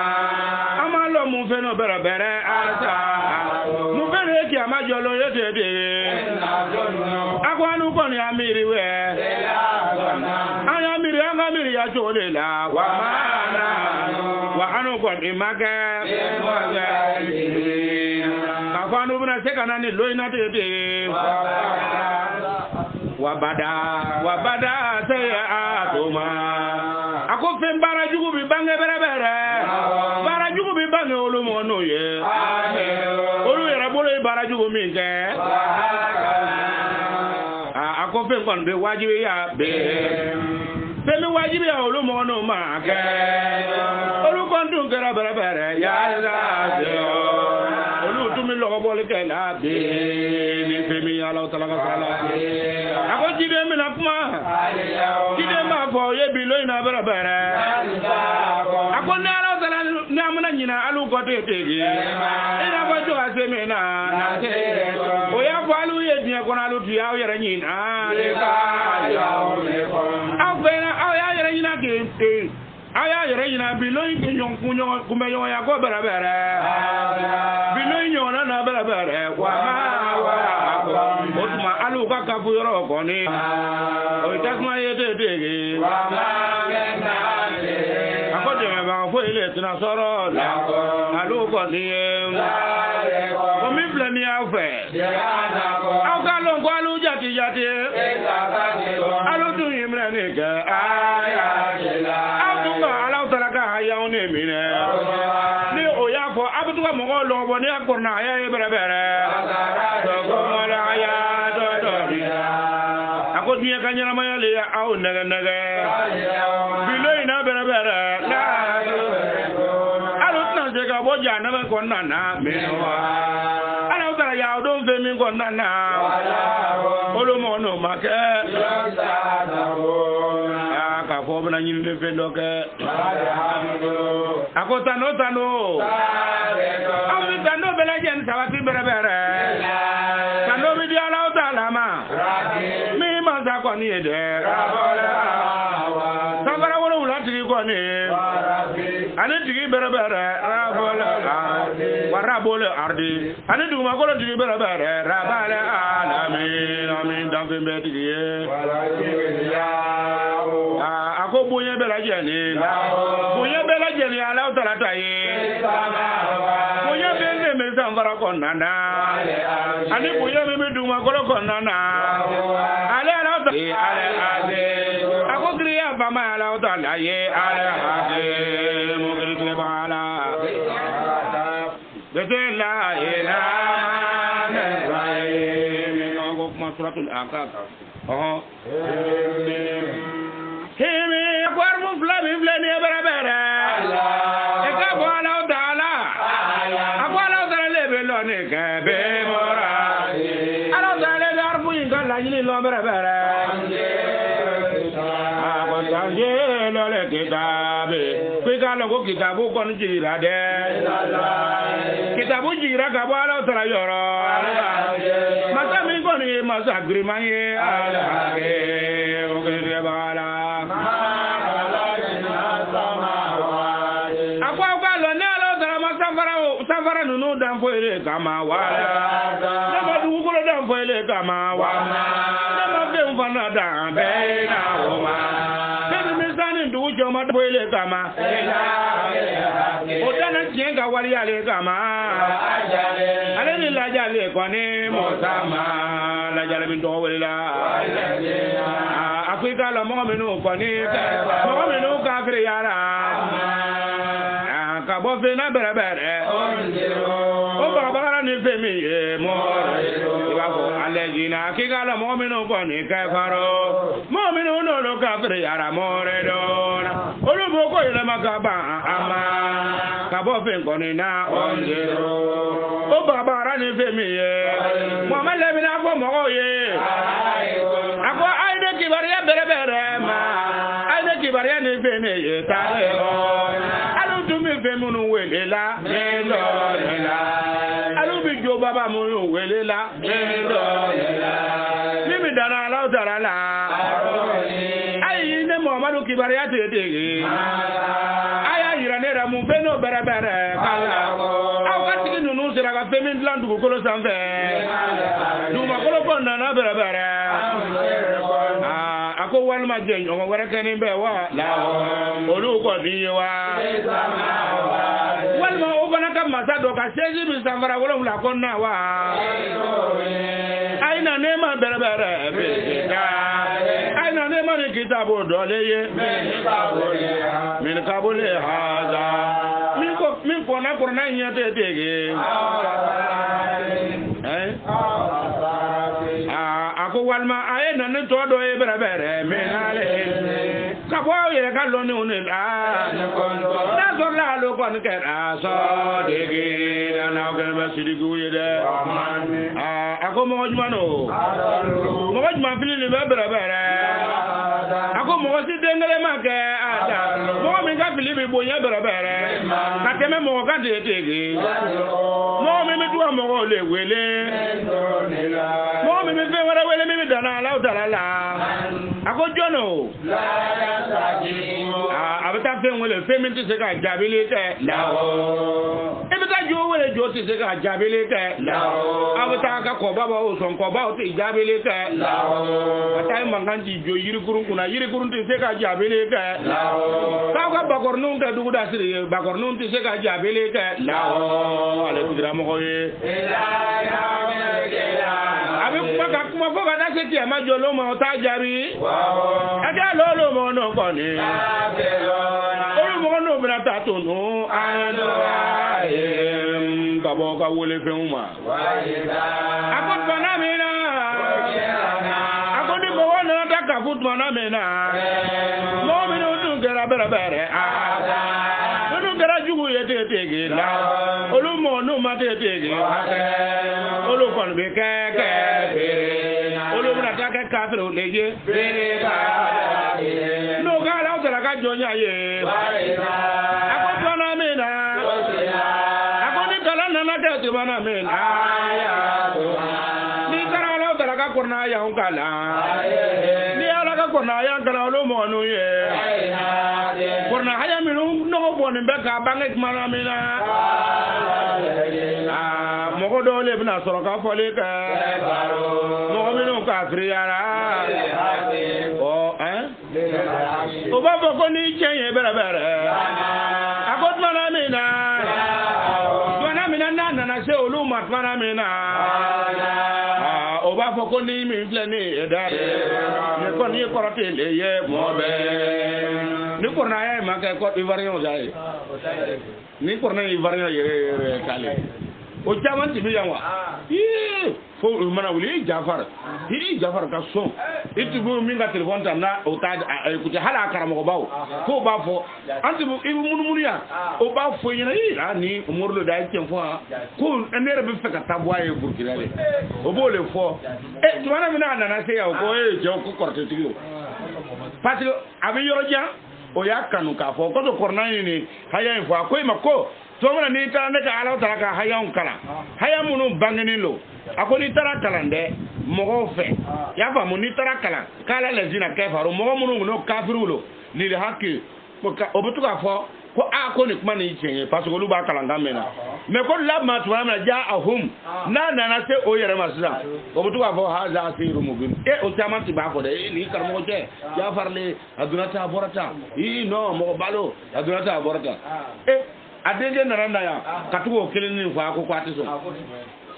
amalo mu fe no bere bere asa mu bere ki amajo lo ye dede ako anu ko ni amiri we aya amiri ya jole la wa mana wa anu ko ni mage kafanu buna sekana ni loina dede wabada saya atuma ako fem bara jugu bi bange bere bere bara jugu bi bange olumo no ye olu yera bolo bara jugu mi ke ako fem kon be wajibi ya be femi wajibi ya olumo no ma ke olu kon dun kera bere bere ya la olu tumi lo bolo ke la be ni femi ya la taala sala ako jide mi na kuma jide ma fo ye bi lo ina bere bere ako na ala sala ni amuna nyina alu ko tege ina ko jo asemi na te o ya fo alu ye dia ko na alu tu ya yere nyina le ka ya o le ko afena ya yere nyina ke aya yere nyina bi lo yin nyon kunyo kuma yo ya ko bere bere bi lo yin na bere bere wa ma wa otuma alu ka ka fu yoro ko ni o tasma ye tege wa ma na le akode me ba fo ile tuna soro la alu ko ni ko mi plani afe au ka lo ko alu jati jati alu tu imre ni ke aya jela ala tala ka haya one mine ni o ya fo abutu mo ko lo bo ni akorna ya bere bere ko mala ya do do ako ni ka nyana ɲɛnamaya le ye aw nɛgɛ-nɛgɛ bilo in na bɛrɛbɛrɛ hali u tɛna se ka bɔ jahanama kɔnɔna na minnu wa hali aw taara y'aw don fɛn min kɔnɔna na olu mɔgɔ n'o ma kɛ k'a fɔ bɛna ɲinini fɛn dɔ kɛ a ko tano aw bɛ tano bɛɛ lajɛlen sabati bɛrɛbɛrɛ tano bɛ di Ala Taala ma min mansa kɔni ye dɛ sanfara wolonwula tigi kɔni ani tigi bɛrɛbɛrɛ warabole ardi ani dugumakolo tigi bɛrɛbɛrɛ rabale alamin amin danfɛn bɛɛ tigi ye a ko bonya bɛɛ lajɛlen Ala Taala ta ye bonya bɛ ne sanfara kɔnɔna na ani bonya min bɛ dugumakolo kɔnɔna na ale Ala Taala a ko kiriya fama Ala Taala ye ale mokiri tile bala bismillahir rahmanir rahim ko kuma suratul Ahqaf himi kwar mu flabi fleni bɛrɛbɛrɛ e ka bɔ Ala Taala a ko Ala Taala le bɛ lɔ ne kɛ bɛ mɔra Ala Taala bɛ arfu in ka laɲini lɔ bɛrɛbɛrɛ a ko tanje lɔ le kitabe ko i k'a lɔn ko kitabu kɔni jigira dɛ kitabu jigira ka bɔ Ala Taala yɔrɔ masa min kɔni ye masa giriman ye Ala kɛ o kɛ bala sanfara ninnu dan foyile kama wala ne ma dugukolo dan foyile kama wala ne ma fɛn fana dan bɛɛ na o ma fɛn min sanni dugu jɔma foyile kama o dana tiɲɛ ka waliyale kama ale ni lajali kɔni mɔsa ma lajali min tɔgɔ welela a ko i k'a la mɔgɔ minnu kafiriyara ka bɔ fɛn na bɛrɛbɛrɛ o bagabagara ni fɛn min ye mɔrɔ i b'a fɔ alɛjina k'i k'a la mɔgɔ minnu kɔni kɛfaro mɔgɔ minnu n'olu kafiriyara mɔrɛ dɔɔna olu b'o ko yɛlɛma ka ban a ma ka bɔ fɛn kɔni na o bagabagara ni fɛn min ye Muhamadu le bɛna fɔ mɔgɔw ye a ko a ye ne kibaruya bɛrɛbɛrɛ ma a ye ne kibaruya ni fɛn min ye taale fɛn minnu wele la alu bi jo baba minnu wele la ni mi dana Ala Taala la ayi ne Muhamadu kibariya tɛ dege a y'a yira ne yɛrɛ mun fɛn n'o bɛrɛbɛrɛ kala aw ka tigi ninnu sera ka fɛn min dilan dugukolo sanfɛ dugumakolo kɔnɔna na bɛrɛbɛrɛ a ko walima jɛɲɔgɔn wɛrɛ kɛ nin bɛɛ wa olu kɔni ye wa walima o fana ka masa dɔ ka sɛji min sanfara wolonwula kɔnɔna wa a ye na ne ma bɛrɛbɛrɛ a ye na ne ma ni kitabu dɔle ye min kabule haza min kɔnna kɔrɔna ɲɛ tɛ dege a ko walima a ye na ne tɔ dɔ ye bɛrɛbɛrɛ min ale ka bɔ yɛrɛ ka lɔnniw ne la n'a sɔrɔla alo kɔni kɛra sɔdege n'aw kɛlen bɛ sidikiw ye dɛ a ko mɔgɔ jumɛn do mɔgɔ jumɛn fili nin bɛ bɛrɛbɛrɛ a ko mɔgɔ si den kelen ma kɛ a da mɔgɔ min ka fili bɛ bonya bɛrɛbɛrɛ ka tɛmɛ mɔgɔ ka dege mɔgɔ min bɛ tuba mɔgɔw le wele mɔgɔ min bɛ fɛn wɛrɛ wele min bɛ dana Ala Taala la a ko jɔn o a bɛ taa fɛn wele fɛn min tɛ se ka jaabili kɛ e bɛ taa jo wele jo tɛ se ka jaabili kɛ a bɛ taa ka kɔbaw sɔn kɔbaw tɛ jaabili kɛ a taa mankan ci jo yirikurun kunna yirikurun tɛ se ka jaabili kɛ k'aw ka bakɔrɔninw kɛ dugudasiri ye bakɔrɔninw tɛ se ka jaabili kɛ ale tugura mɔgɔw ye a bɛ kuma ka kuma fo ka taa se kiyama jɔlenw ma o t'a jaabi a kɛ l'olu mɔgɔ n'o kɔni olu mɔgɔ n'o bɛna taa tonu ka bɔ ka wele fɛnw ma a ko bana min na a ko ni mɔgɔ nana ta ka futuma na mena mo mi no kera bere bere no kera jugu ye te tege la olu mo no ma te tege olu kon be ke olu na ta ke ka fero leje no ga la o ka jonya ye akotuma na mena akoni kala na te te bana mena korna ya kala ni ala ka korna ya kala lo mo no ye korna haya minu no bo ni be ka bangi mana mina mo ko do le bina soro ka fole ka mo ko minu ka kriyara o o ba ko ni chenye bere bere akot mana mina na se olu mat mana mina o b'a fɔ ko ni min filɛ ni ye da ye kɔni ye kɔrɔtɛ le ye mɔ bɛɛ ni kɔrɔna ye ma kɛ Côte d'Ivoirien da ye ni kɔrɔna ye Ivoirien yɛrɛ k'ale o caman tɛ bi yan wa fo mana wuli i Jafar ka sɔn i tigiw min ka téléphone ta na o t'a écouter hali a karamɔgɔbaw fo b'a fɔ an tɛ i bɛ munumunu yan o b'a fɔ i ɲɛna ni Umaru da ye tiɲɛ fɔ ko ne yɛrɛ bɛ fɛ ka taa bɔ a ye Burkina de o b'o le fɔ tuma min a nana se yan o ko cɛw ko kɔrɔtɛtigi o parce que a bɛ yɔrɔ jan o y'a kanu k'a fɔ ko kɔrɔna in ni haya in fɔ a ko i ma ko tuma n'i taara ne ka Ala taara ka hayaw kalan haya minnu bangenen lo a ko n'i taara kalan dɛ mɔgɔw fɛ i y'a faamu n'i taara kalan k'Ala lɛzina kɛfaru mɔgɔ minnu n'o kafiriw lo lil haki o bɛ to k'a fɔ ko ko nin kuma nin tiɲɛ ye parce que olu b'a kalankan mɛn na mais ko labɛn tuma min na ja ahum n'a nana se o yɛrɛ ma sisan o bɛ to k'a fɔ haza sihirun mubin o caman ti b'a fɔ dɛ nin karamɔgɔ cɛ Jafarle a donna tan a bɔra tan non mɔgɔ balo a donna tan a bɔra tan a denkɛ nana na yan ka tugu o kelen nin fɔ a ko a tɛ sɔn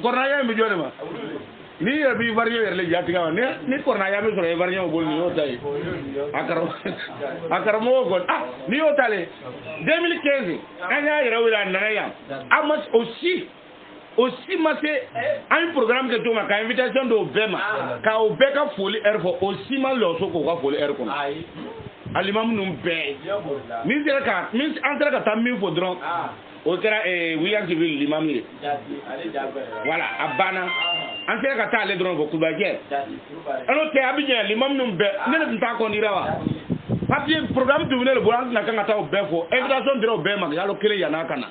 kɔrɔnaya in bɛ jɔ de ma ni yɛrɛ b'i Ivoirien yɛrɛ le jatigɛ ma ni kɔrɔnaya bɛ sɔrɔ Ivoirien bolo nin y'o ta ye a karamɔgɔ kɔni ni y'o ta le 2015 an y'a yɛrɛ wele a nana yan an ma o si ma se an ye programme kɛ cogo min ka invitation d'o bɛɛ ma ka o bɛɛ ka foli heure fɔ o si ma lɔso k'o ka foli heure kɔnɔ alimamu ninnu bɛɛ an sera ka taa min fɔ dɔrɔn o kɛra William Jibril limamu ye voilà a banna an sera ka taa ale dɔrɔn fɔ Kulubajɛ n'o tɛ Abidjan limamu ninnu bɛɛ ne de tun t'a kɔndira wa papier programme tun bɛ ne de bolo an tɛna kan ka taa o bɛɛ fɔ invitation dira o bɛɛ ma yalo kelen yann'a ka na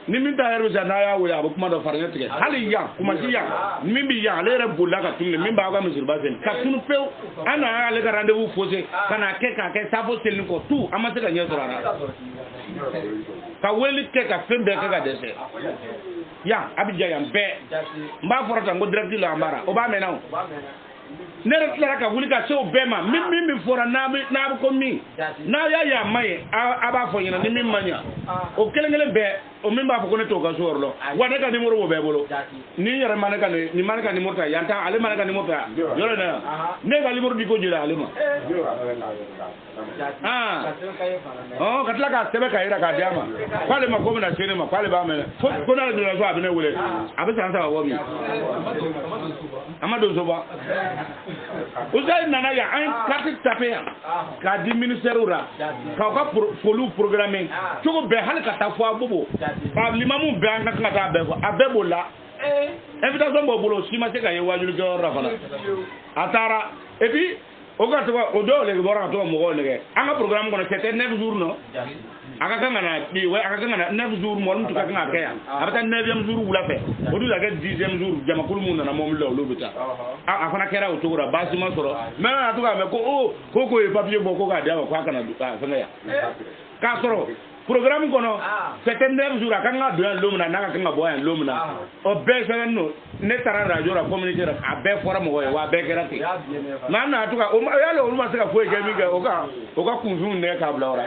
ni min ta yɛrɛ bɛ n'a y'a wele a bɛ kuma dɔ fara ne tigɛ hali yan kumasi yan min bɛ yan ale yɛrɛ bolila ka tunu min b'a ka misiriba sen ka tunu pewu an nana ale ka rendez-vous faussé ka n'a kɛ k'a kɛ safo selini kɔ tout an ma se ka ɲɛ sɔrɔ a la ka weleli kɛ ka fɛn bɛɛ kɛ ka dɛsɛ yan Abidjan yan bɛɛ n b'a fɔra tan ko direct la an b'ara o b'a mɛnna o ne yɛrɛ tilara ka wuli ka se o bɛɛ ma min bɛ fɔra n'a bɛ ko min n'a y'a ye a ma ɲɛ a b'a fɔ ɲɛna ni min ma ɲɛ o kelen kelen bɛɛ o min b'a fɔ ko ne t'o ka so yɔrɔ la wa ne ka numéro b'o bɛɛ bolo ni yɛrɛ ma ne ka nin ma ne ka numéro ta yan ta ale ma ne ka numéro ta yɔrɔ in na yan ne ka numéro di ko joli ale ma ka tila k'a sɛbɛn k'a yira k'a di a ma k'ale ma ko bɛna se ne ma k'ale b'a mɛn ko n'ale donna so a bɛ ne wele a bɛ san 3 bɔ min a ma don so ba Usain nana yan an carte tapé yan k'a di ministère la k'aw ka foliw programmer cogo bɛɛ hali ka taa fɔ a bobo limamu bɛɛ an ka kan ka taa a bɛɛ fɔ a bɛɛ b'o la invitation b'o bolo si ma se ka ye wajulikɛ yɔrɔ la fana a taara et puis o ka tɔgɔ o dɔw le bɔra ka to ka mɔgɔw nɛgɛ an ka programme kɔnɔ c'était 9 jours non a ka kan ka na a ka kan ka na 9 jours mɔgɔ min tun ka kan ka kɛ yan a bɛ taa 9e jour wula fɛ o dun ka kɛ 10e jour jamakulu mun nana mobili la olu bɛ taa a fana kɛra o cogo la baasi ma sɔrɔ mais an y'a to k'a mɛn ko ko ye papier bɔ ko k'a di a ma k'a kana fɛngɛ yan k'a sɔrɔ programme kɔnɔ c'était 9 jours a kan ka don yan don min na n'a ka kan ka bɔ yan don min na o bɛɛ sɛbɛnnen don ne taara radio la communiqué la a bɛɛ fɔra mɔgɔ ye wa a bɛɛ kɛra ten mais an nana to ka yala olu ma se ka foyi kɛ min kɛ o ka kunfinw nɛgɛ k'a bila o la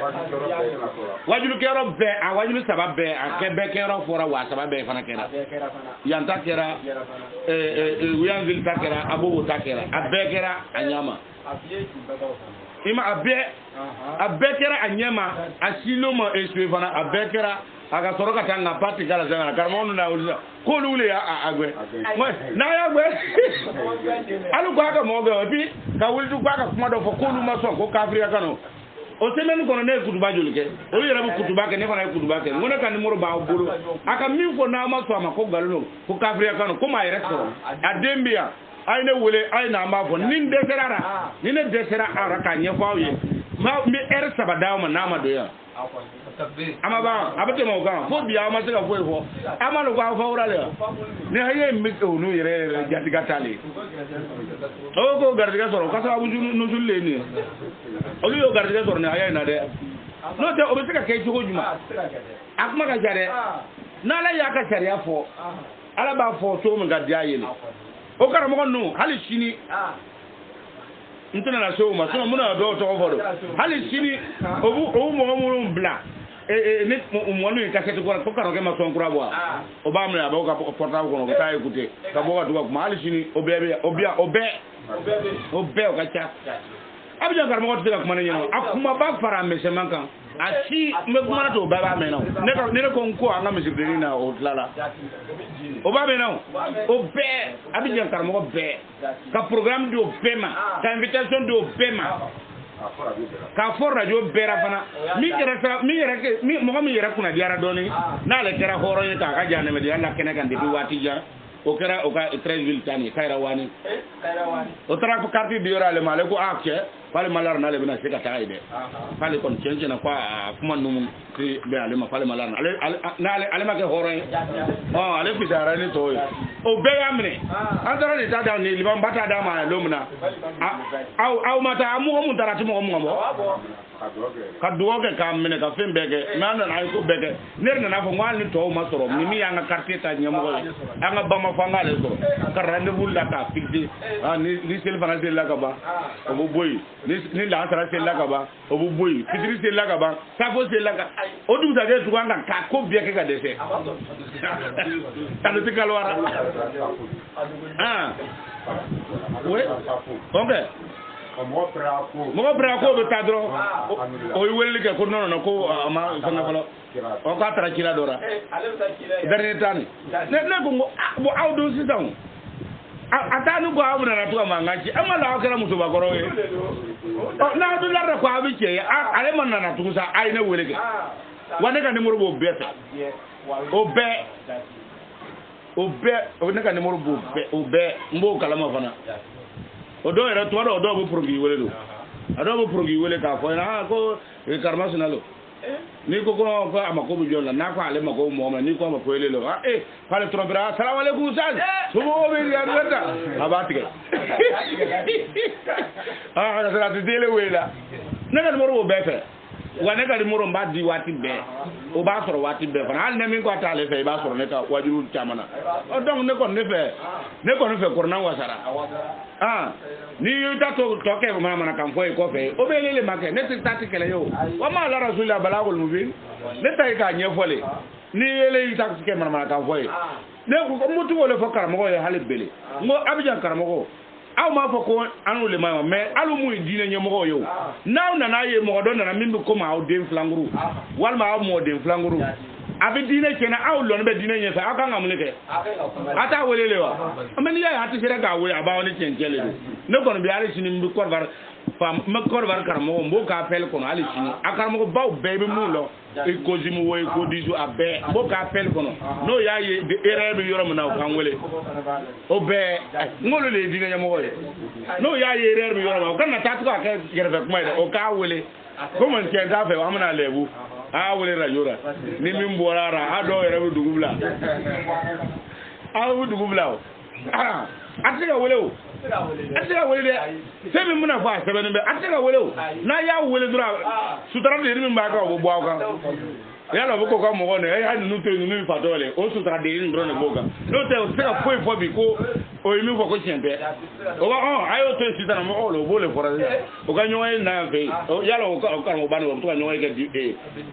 wajulikɛyɔrɔ bɛɛ a wajulu 3 bɛɛ a bɛɛ kɛyɔrɔ fɔra wa a 3 bɛɛ fana kɛra yan ta kɛra Williamville ta kɛra Abobo ta kɛra a bɛɛ kɛra a ɲama ima abe kera anyema asilo ma eswe fana abe kera aga soro ka tanga party kala zanga karmo na ulza ko lule ya agwe na ya gwe alu kwa ka mo be bi ka wuldu kwa ka kuma do fo ko lu ma so ko ka afrika kano o semaine kono ne kutuba jolike o yera bu kutuba ke ne fana kutuba ke ngona kan numero ba bolo aka min fo na ma so ma ko galuno ko ka afrika kano ko ma yero adembia ayne wule ayna ma fo nin de serara ni ne de sera ara ka nye fo ye ma mi er sabada ma na ma do ya ama ba abate mo ga fo biya ma se ga fo fo ama lo ga fo ora le ne haye mi ko no yere jati gatale o ko gardiga soro ka sa bu no julle ni o yo gardiga soro ne haye na de no de o be se ka kay jogo juma akuma ga jare na la ya ka sharia fo ala ba fo to mo ga dia yele o kara mo no hali shini ntana na so ma so mo na do to fo do hali shini o mo bla ne mo no ka setu ko kara ke ma so nkura bo o ba mo ya ba ko portable ko no ka écouter ka bo ga do ko hali shini o be o ka cha abja kara mo to ka kuma ne no akuma ba fara me se mankan achi me kuma na to baba me no ne ko nko anga me sibiri na o tlala o ba me no o be abija karamo be ka programme do pema ka invitation do pema ka for radio bera fana mi mo mi yera kuna diara doni na le kera horo ni ka jane me diara kene kan de wati ja o kera o ka 13 ville tani kaira wani o tra ko carte di yorale male ko akye pale malar na le bina se ka taide pale kon chenje na kwa kuma num ki be ale ma pale malar ale ma ke horo ale fitara ni to o be amne andara ni tada ni liban bata da ma lomna au mata amu mu darati mo ka duoge ka mene ka fembege nana na ko bege nerna na fo ngal ni to ma soro mi yanga carte ta nyamo anga bama fanga le so ka rendez-vous la ka fixé ni sel fanga sel la ka ba o bo boy ni la sara sel la ka ba o bo boy fitri sel la ka ba sa fo sel la ka o du da ge tu anga ka ko bie ke ka dese tanu ti kalwara oui okay mo bra ko be tadro o welli ke ko non ko ma fanga falo o ka tra kila dora dernier tani ne ko bo awdo sisan atanu go awna na to ma ngaji amala o kera muso ba goro ye na do la ko abi ke ale man na to sa ay na wele ke wane ka numero bo bete o ne ka numero bo mbo kala ma fana odo era to odo bo progi wele do ado bo progi wele ka ko na ko e karmasinalo ni ko amako bu jolla na ko ale mako mo ma ni ko ma ko ele lo pale trombera assalamu alaikum sal subo be ya weta abatike na sala tele wela na ka mo bete wane ka mo mba di wati be o ba soro wati be fana al ne min ko atale fe ba soro ne ka wajuru chamana o donc ne ko ne fe korna wasara ni yuta to ke mama na kan foi ko fe o be lele make ne ti tati kele yo wa ma la rasulullah balagul mubin ne tay ka nye fole ni yele yuta ke mama na kan foi ne ko mutu wole fo karamo yo hale bele ngo abijan karamo aw ma fo ko anu le ma mais alu mu dine nye mo yo naw na ye mo do na min ko ma aw den flanguru wal ma aw mo den flanguru abi dine kena aw lo be dine nye fa aka ngam le ke ata welele wa amani ya hati sere ka we aba woni chenkele ne ko bi ali sini mbi korbar fam ma korbar karamo mbo ka pel ko ali sini akaramo baw bebe mu lo e ko jimu wo e ko dizu abe mbo ka pel ko no ya ye de erebe yoro na kan wele o be ngolo le dine nyamo wo no ya ye erebe yoro ma kan na tatu ka gerbe kuma o ka wele ko man ken da fe amna lebu wele rajura ni min borara ado erebe dugubla dugubla atega wele o atega wele sebe muna fa sebe ne be atega wele o na ya wele dura sutara de min ba ka o bo aka ya la boko ka mo ne ya nu to nu fa dole o sutara de rin drone boga no te o sega foi fo bi ko o yimi fo ko chembe o ba ayo to sitana mo o lo bole fora o ka nyoy na fe ya la o ka mo banu o to ka nyoy ke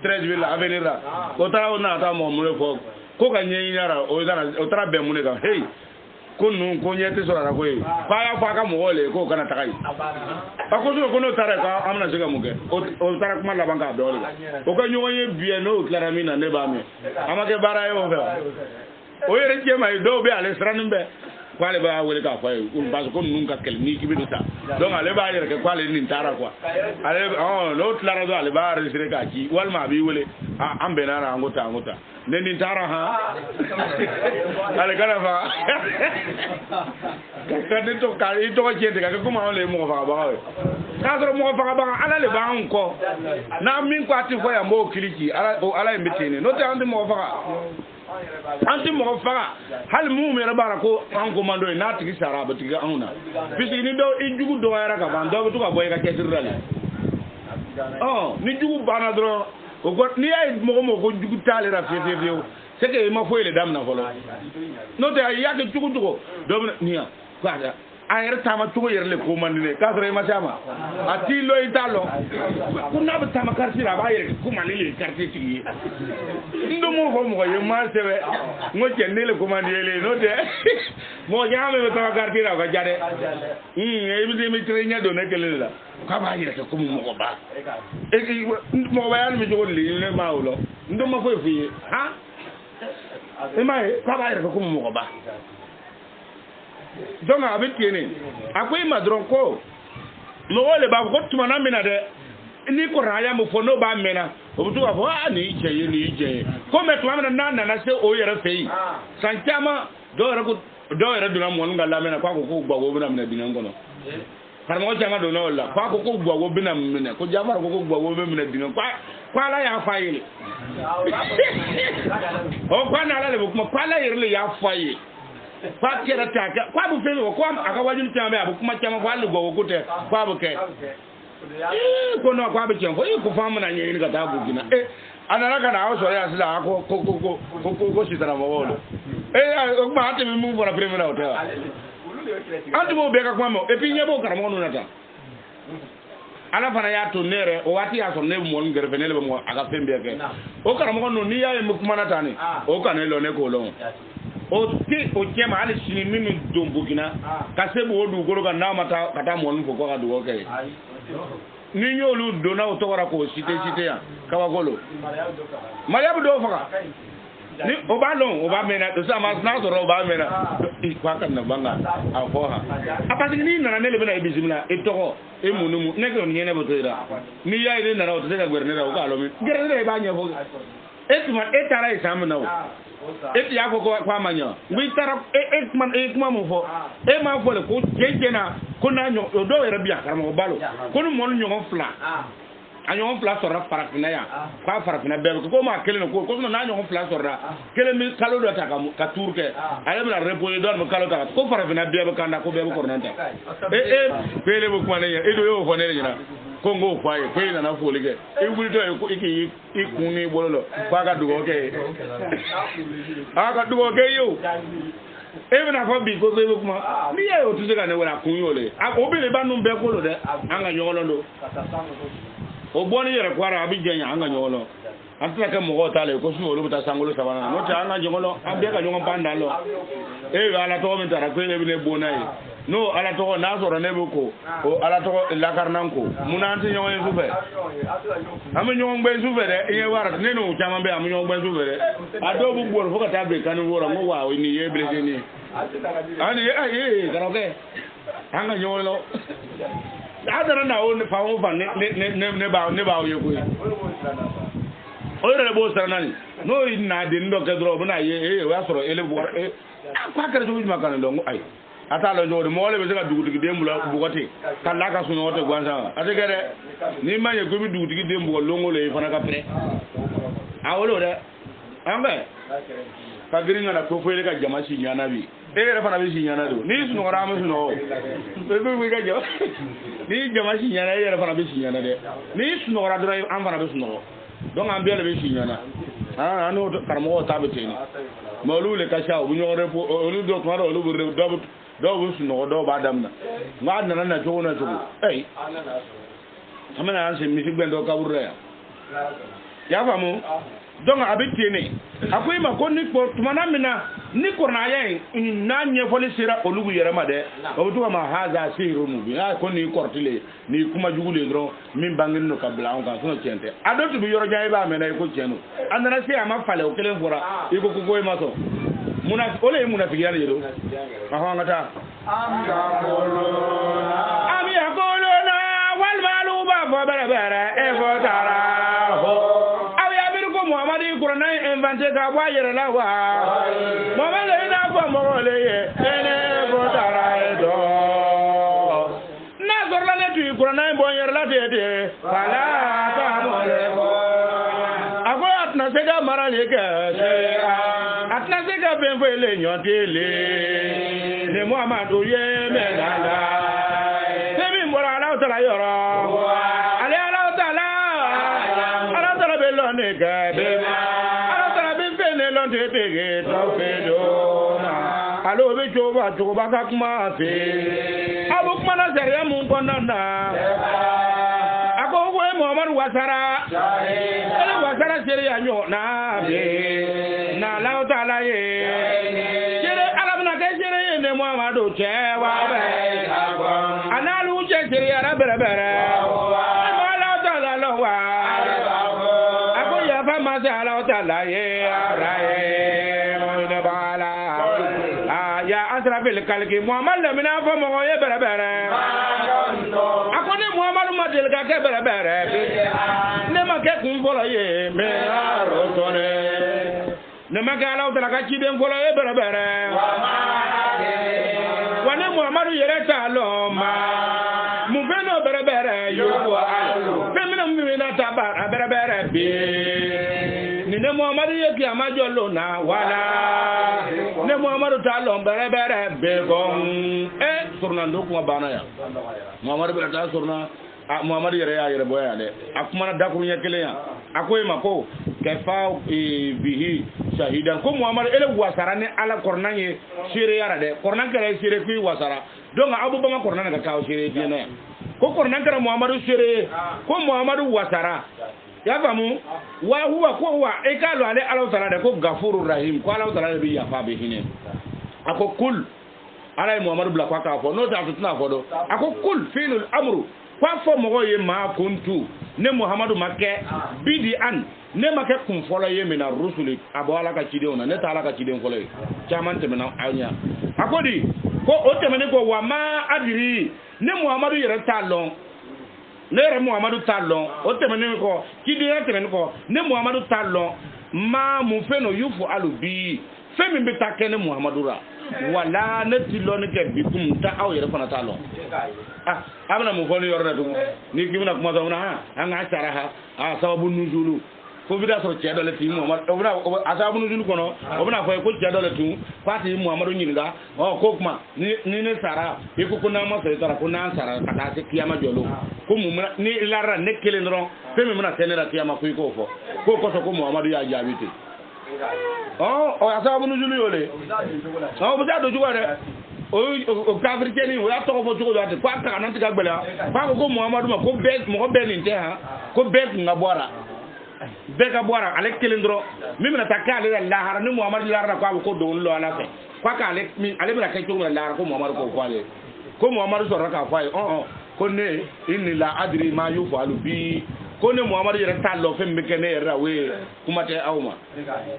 13 ville avenir la o ta o na ta mo mo fo ko ka nyi yara o dara o tra be mu ne ka hey ko nun ko nyete so ra ko yi fa ya fa ka mo wole ko kana takai ako ko no tare ka amna siga muge o tare kuma la banka do le o ko nyo ye bien no claramina ne ba me amake bara yo fe o yere je mai do be ale sranin be kwale ba wele ka fa un ba ko nun ka kel ni kibi ta donc ale ba yere ke kwale ni tara quoi ale no clara do ale ba resire ka ki wal ma bi wele ambe na ra ngota ne ni tara ha ale kana fa ka de to ka i to je de ka ko ma le mo fa ba ka so mo fa ba ala le ba nko na min ko ati ko ya mo kiliki ala mbetene no te andi mo fa anti mo fa hal mu me bara ko an ko mando na tigi sara ba tigi anuna bisi ni do ijugu do yara ka ban do to ka boy ka ketirale ni jugu bana dro ko got ni ay mo ko jugu tale ra fe c'est que ma foyle dam na folo no te ay yak jugu do niya kwa ayere tama tugo yerle ko mandine ka sore ma chama ati lo italo kuna ba tama karti la ba yere ko mandile karti tigi ndo mo ko mo ye ma sebe ngo jennele ko mandile no de mo jaame tama karti la ko jade e bi de mi trenya do ne kele la ka ba yere ko mo ko ba e mo ba yal mi jogo li ne ma ulo ndo ma fo fi ha e mai ka ba yere ko mo ko ba donc avec tiene akwai madron ko no wole ba ko tuma na mina de ni ko raya mo fo no ba mena o butu ko ni je ko me tuma na na se o yere fei sanchama do yere duna mo ngala mena kwa ko gba go bina mina dinan gono har mo jama do no la kwa ko gba go bina mina ko jama ko gba go bina dinan kwa la ya fayi o kwa na la le ko kwa la yere le ya fayi kwa kera taka kwa bu felo kwa akawajin tambe abu kuma chama kwa lugo ko te kwa bu ke ko no kwa bu chemfo ko famu na nyi ga tabu gina anara kana aso ya sila ko sitara mo wolo o ma ate mi mu bora premier hotel antu mo be ka kwa mo nyebo karamo no nata ala fana ya to nere o wati ya so ne mo ngere fenele mo aga pembe ke o karamo no ni ya mu kuma nata ni o kanelo ne ko lo o ti o jema ali sini minu dombugina kasebu odu goro ga na mata kata mo nfo ko ga do ke ni nyolu do na o to wara ko site ya kawa golo mariabu do faka ni o ba lon o ba mena to sama na so ro ba mena kwa kan na banga afoha apati ni na nele bena ibizimna etoko emunumu ne ko nyene botoira ni ya ile na o to ga gwernera o ga lo mi gwernera ba nyefo etuma etara isamu na o eti ya ko kwa manya wi tara ekman mo fo ma fo le ko jejena ko na nyo do yere bia karamo balo ko no mo nyo fla anyo fla so ra farafina ya kwa farafina be ko ma kele ko na nyo fla so ra kele mi kalo do ta ka turke ale na repole do mo kalo ta ko farafina be ko kanda ko be ko nanta pele bo ko ne e do yo fo ne nyina kongo kwaye kwena na folige ibuli to iki ikuni bololo kwaga dugo ke aka dugo ke yo even afọ bi ko be kuma mi ya o tuse ka ne wala kun yo le obele ba nu be ko lo de anga nyolo ndo o boni yere kwara abi jenya anga nyolo antla ka mo ta le ko su o lo ta sangolo sabana no ta anga nyolo abi ka nyolo panda lo ala to mi tara ko ne bi ne bonai no ala to na so ne boko o ala to la karnanko munanti nyon sufe am nyon ngbe sufe de ye wara ne no chama be am nyon ngbe sufe de ado bu bor foka tabe kan wora mo wa ni ye blese ni ani garoke anga nyolo adara na o ne fa o fa ne ba o ye ko o re bo sara nani no na de ndo ke dro na ye wa soro ele bu kwa kare to ma kan lo ay ata lo jodi mo le be ga duguti dembula bugoti kala ka suno wote gwansa ate gere ni manye ko bi duguti dembu longo le fana ka pre awolo de ambe ka giringa na ko fele ka jama si nyana bi re fana bi si nyana do ni suno rama suno be be ga jo ni jama si nyana re fana bi si nyana de ni suno ra dra am fana bi suno donc am be le bi si nyana ano karmo ta be teni molu le ka sha bu nyore po olu do to ro lu do suno do ba damna ngad na jogo amana anse mi fi gbendo ka burre ya famu donc abitene akoy ma ko ni ko tumana mina ni korna ye na nye foli sira olugu yere ma de o to ma haza siru mu bi ko ni kortile ni kuma jugule dro min bangin no kabla on kan so cente adotu bi yoro jay ba me na ko cenu andana si ama fale o kelen fora iko ko goy ma so muna ole muna fi yare do ha ngata am yaquluna wal malu ba fa bara e fo tara ho aw ya bir ko muhammadi qur'an inventé ka wa yere la wa Muhammad le na ko mo le ye ene fo tara e do na gorla ne tu qur'an bo yere la de fala ta mo le ko ako atna se ga marale ke atna se ga ben fo le nyon tele le Muhammad o ye me la sebi mbora la ta la yoro ale ala ta la be lo ne ga be ala ta la be fe ne lo de be ge to fe do na alo be jo ba ka kuma fe abu kuma na zariya mun konna na ako ko Muhammad wasara ele wasara sere ya nyo na be na la ta la ye sere ala na ke sere ne Muhammad o che wa be analu che sere ya bere ma la ta la lo wa ako ya fa ma sa la ta la ye ara ye mo ne bala ya asra bil kalki Muhammad le mina fa mo ye bere ako ne Muhammad ma del ga ke bere ne ma ke kun folo ye me aro tone ne ma ga la ta ka ci den folo ye bere wa ne Muhammad yere ta lo ma mu fe no bere yo ko fe mi na mi na ta ba bere bi ni ne Muhammad ye ki amajo lo na wala ne Muhammad ta lo bere be gon surna ndo ko bana ya Muhammad be ta surna Muhammad yere ya yere boya de akuma na dakuru nya kele ya akoy mako kefa bihi shahidan ko Muhammad ele wasara ne ala kornanye shire yara de kornan kare shire fi wasara donc abu bama kornan ka kaw shire dina ko kornan kare Muhammad shire ko Muhammad wasara ya famu wa huwa ko wa e kalo ale ala taala de ko gafurur rahim ko ala taala bi ya fa be hine ako kul ala Muhammad bla kwa ka fo no ta tutna fo do ako kul filul amru kwa fo mo ye ma kuntu ne Muhammadu make bidi an ne make kun folo ye mina rusuli abo ala ka cide ona ne ta ala ka cide folo ye chaman te mena anya akodi ko o te mene ko wa ma adiri ne Muhammadu yere talon ne re Muhammadu talon o te mene ko cide te mene ko ne Muhammadu talon ma mu fe no yufu alubi fe mi be takene Muhammadu ra wala ne tilo ne ke bi kum ta aw yere fana talon abana mu foni yorna dum ni gimna kuma zawna ha an asara ha sababu nuzulu ko bida so cedo le ti Muhammad obna asabu nuzulu kono obna fay ko cedo le tu fati Muhammadu nyinga o ko kuma ni ne sara e ko kuna ma so tara ko na sara kata se kiyama jolo ko mu ni lara ne kele ndron fe mi muna tenera kiyama ko fo ko so ko Muhammadu ya jabite o asabu nuzulu yole o bu da do juwa de o kafir keni o ya to ko jogo date kwa ka nan tiga gbela fa ko Muhammadu ma ko be mo be ni te ha ko be nga bora be ka bora ale kelindro mimi na takale la har ni Muhammadu la ra ko do lo ala fe kwa ka ale mi ale bra ka jogo la ko Muhammadu ko kwale ko Muhammadu so ra ka fa ko ne inni la adri ma yufalu bi ko ne Muhammadu yere ta lo fe mbeke ne ra we kuma te awma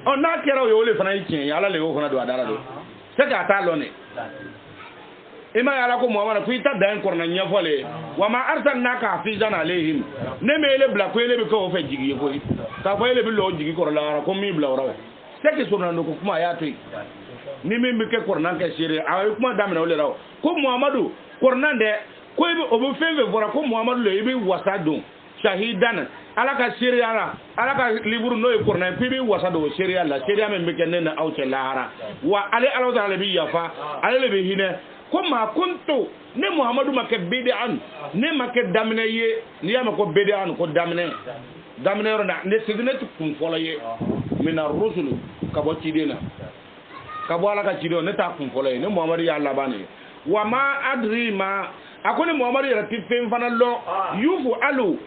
on na kero yo le fana yi ala le wo fana do adara do se ka ta lo ne ima yala ko Muhammad fi ta dan korna nyafole wa ma arsalnaka hafizan alaihim ne mele bla ko ele be ko fe jigi ko ta ko ele be lo jigi ko la ko mi bla wora se ke surna no ko kuma ya to ni mi be ke korna ke shire ay kuma damina ole raw ko Muhammadu korna de ko be obo feve bora ko Muhammadu le be wasado shahidan alaka shire alaka liburu no e korna fi be wasado shire Allah shire men be ke ne na awce lahara wa ale alawda ale bi yafa ale le be hine kuma kuntu ne Muhammadu make bid'an ne make damne ye ni ya mako bid'an ko damne ronda ne sidine tum folo ye min ar-rusul ka bo cidena ka bo ala ka cido ne ta kum folo ye ne Muhammadu ya Allah bani wa ma adri ma akoni Muhammadu ya tifin fana lo yufu alu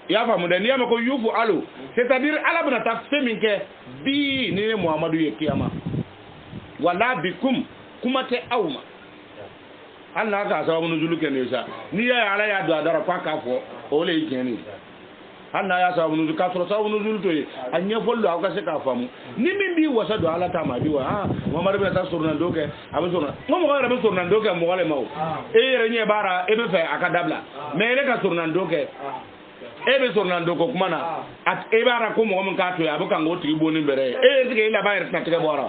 ya famu de ni ya mako yufu alu c'est-à-dire ala bana ta feminke bi ni Muhammadu ye kiyama wala bikum kuma te awma Allah ka sababu nuzulu ke ne sa ni ya ala ya do adara kwa ka fo o le keni Allah ya sababu nuzulu ka sababu nuzulu to anya follo aka se ka famu ni min bi wasa do ala ta ma bi wa Muhammad bin ta surna doke abu surna mo ga rabe surna doke mo wale maw e renye bara e be fe aka dabla me le ka surna doke e be surna doko kuma na at e bara ko mo mun ka to ya bu kan go tigi boni bere e tige ila bayar ta tige bora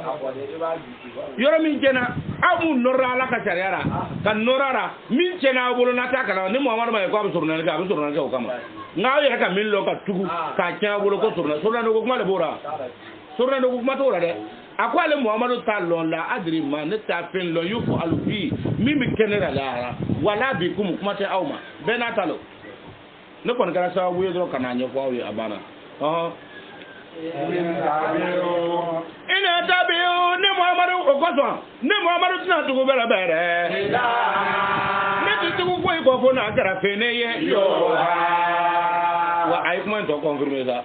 yoro min jena amu norra ala ka chariara kan norara min jena bolo na ta kala ni Muhammad ma ko abu surna ga ko kama ngaw ya ka min lo ka tugu ka tia bolo ko surna doko kuma le bora surna doko kuma to ra de akwale Muhammadu ta lon la adri ma ne ta fen lo yufu alubi mimi kenera la wala bikum kuma te awma benatalo ne kon kala sa wuyo do kana nyefo awi abana ina tabiu ne Muhammadu okoso ne Muhammadu tuna tugo bere bere ne tugo ko ko fo na gara fe ne ye yo wa ay kuma to confirmer ça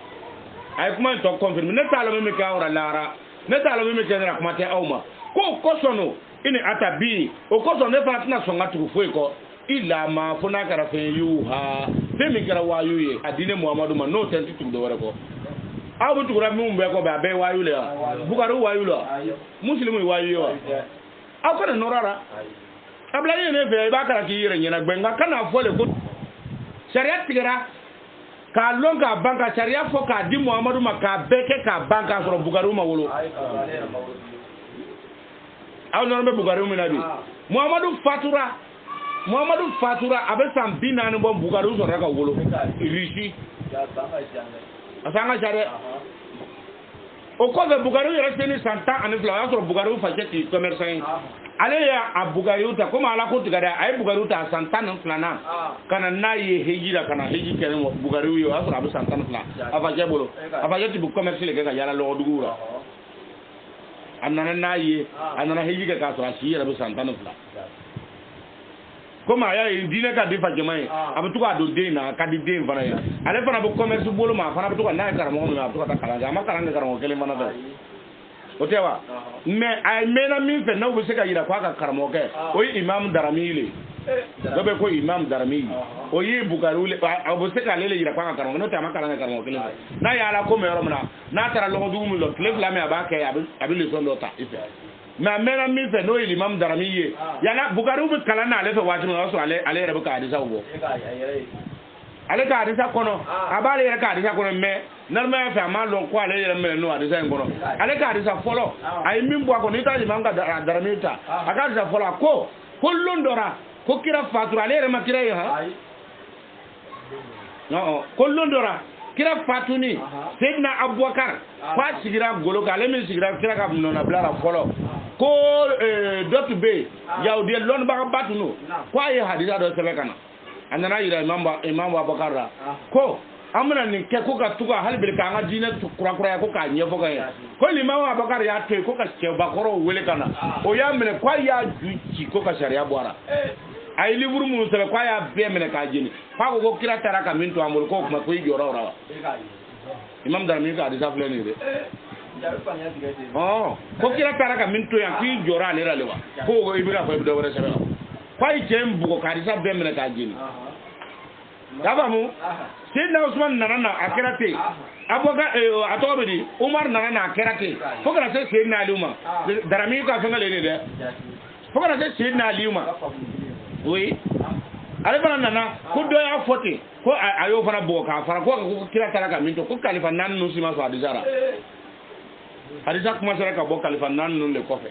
ay kuma to confirmer ne talo mi ka ora lara ne talo mi kenera kuma te awma ko kosono ini atabi okoso ne fa tuna songa tugo fo ko ila ma funa kara fe yuha fe mi kara wayu ye adine Muhammadu ma no tenti tum do wara ko abu tukura mi mbe ko ba be wayu le bukaru wayu lo muslimu wayu yo akona norara abla yene fe ba kara ki yire nyina gbenga kana fole ko sharia tigara ka longa banka sharia fo ka di Muhammadu ma ka beke ka banka so bukaru ma wolo aw no be bukaru mi nabi Muhammadu fatura abe san binani bon bugaru so raka wolo rishi asanga jare o ko be bugaru yere teni santa ani fla so bugaru fajeti commerçant ale ya abugaru ta kuma ala ko tigada ay bugaru ta santa nan flana kana nayi hejira kana heji kene bugaru yo asra abe santa nan fla afaje bolo afaje ti bu commerce le ga yala lo dugura anana nayi anana heji ka so ashi abe santa nan fla comme aya dina ka defa jamaay abatu ka do dina ka di den fana ya ale fana bu commerce bolo ma fana abatu ka na karamo ma abatu ka kala ma kala karamo kele mana do o tewa mais ay mena min fe no bu se ka yira kwa ka karamo ke o imam daramile do be ko imam daramile o yi bugarule o se ka lele yira kwa ka karamo no te ma kala karamo kele na ya ala ko me ro na tara lo du mu lo kele fla me abake abi le son lota ife ma mena mi fe no imam daramiye yana bugaru be kala na ale fe wati no so ale rebe ka hadisa wo ale ka hadisa kono abale yere ka hadisa kono me narma fe ma lo ko ale yere me no hadisa ngono ale ka hadisa folo ay min bo ko ni ta imam ka daramita aka hadisa folo ko kullun dora ko kira fatura ale yere ma kira ha no kullun dora kira fatuni Sayyidina Abubakar fa sigira golo ka ale min sigira kira ka no na blara folo ko dotu be yawde lon ba batuno ko ay hadisa do sebe kana anana yira imam Abubakar ko amna ni ke ko ka tuka halbil ka nga dina kura ko ka nyefo ka ya ko imam Abubakar ya te ko ka ke bakoro wele kana o ya mene ko ya juci ko ka sharia boara ay liburu mu sebe ko ya be mene ka jini fa ko kira taraka min to amul ko kuma ko yoro rawa imam darmi ka hadisa fleni de ko kira taraka min to ya ki jora le ralewa ko ibira ko do wala sebe ko ay jem bu ko hadisa be mene ka jini daba mu Sayyidina Usman nana akirate aboga atobedi Umar nana akirate ko kana se Sayyidina Ali Umar darami ka fengale ne de ko kana se Sayyidina Ali Umar oui ale fana nana ko do ya foti ko ayo fana bo ka fara ko kira taraka min to ko kalifa nan no sima so hadisa kuma sara ka bo kalifa nan no le ko fe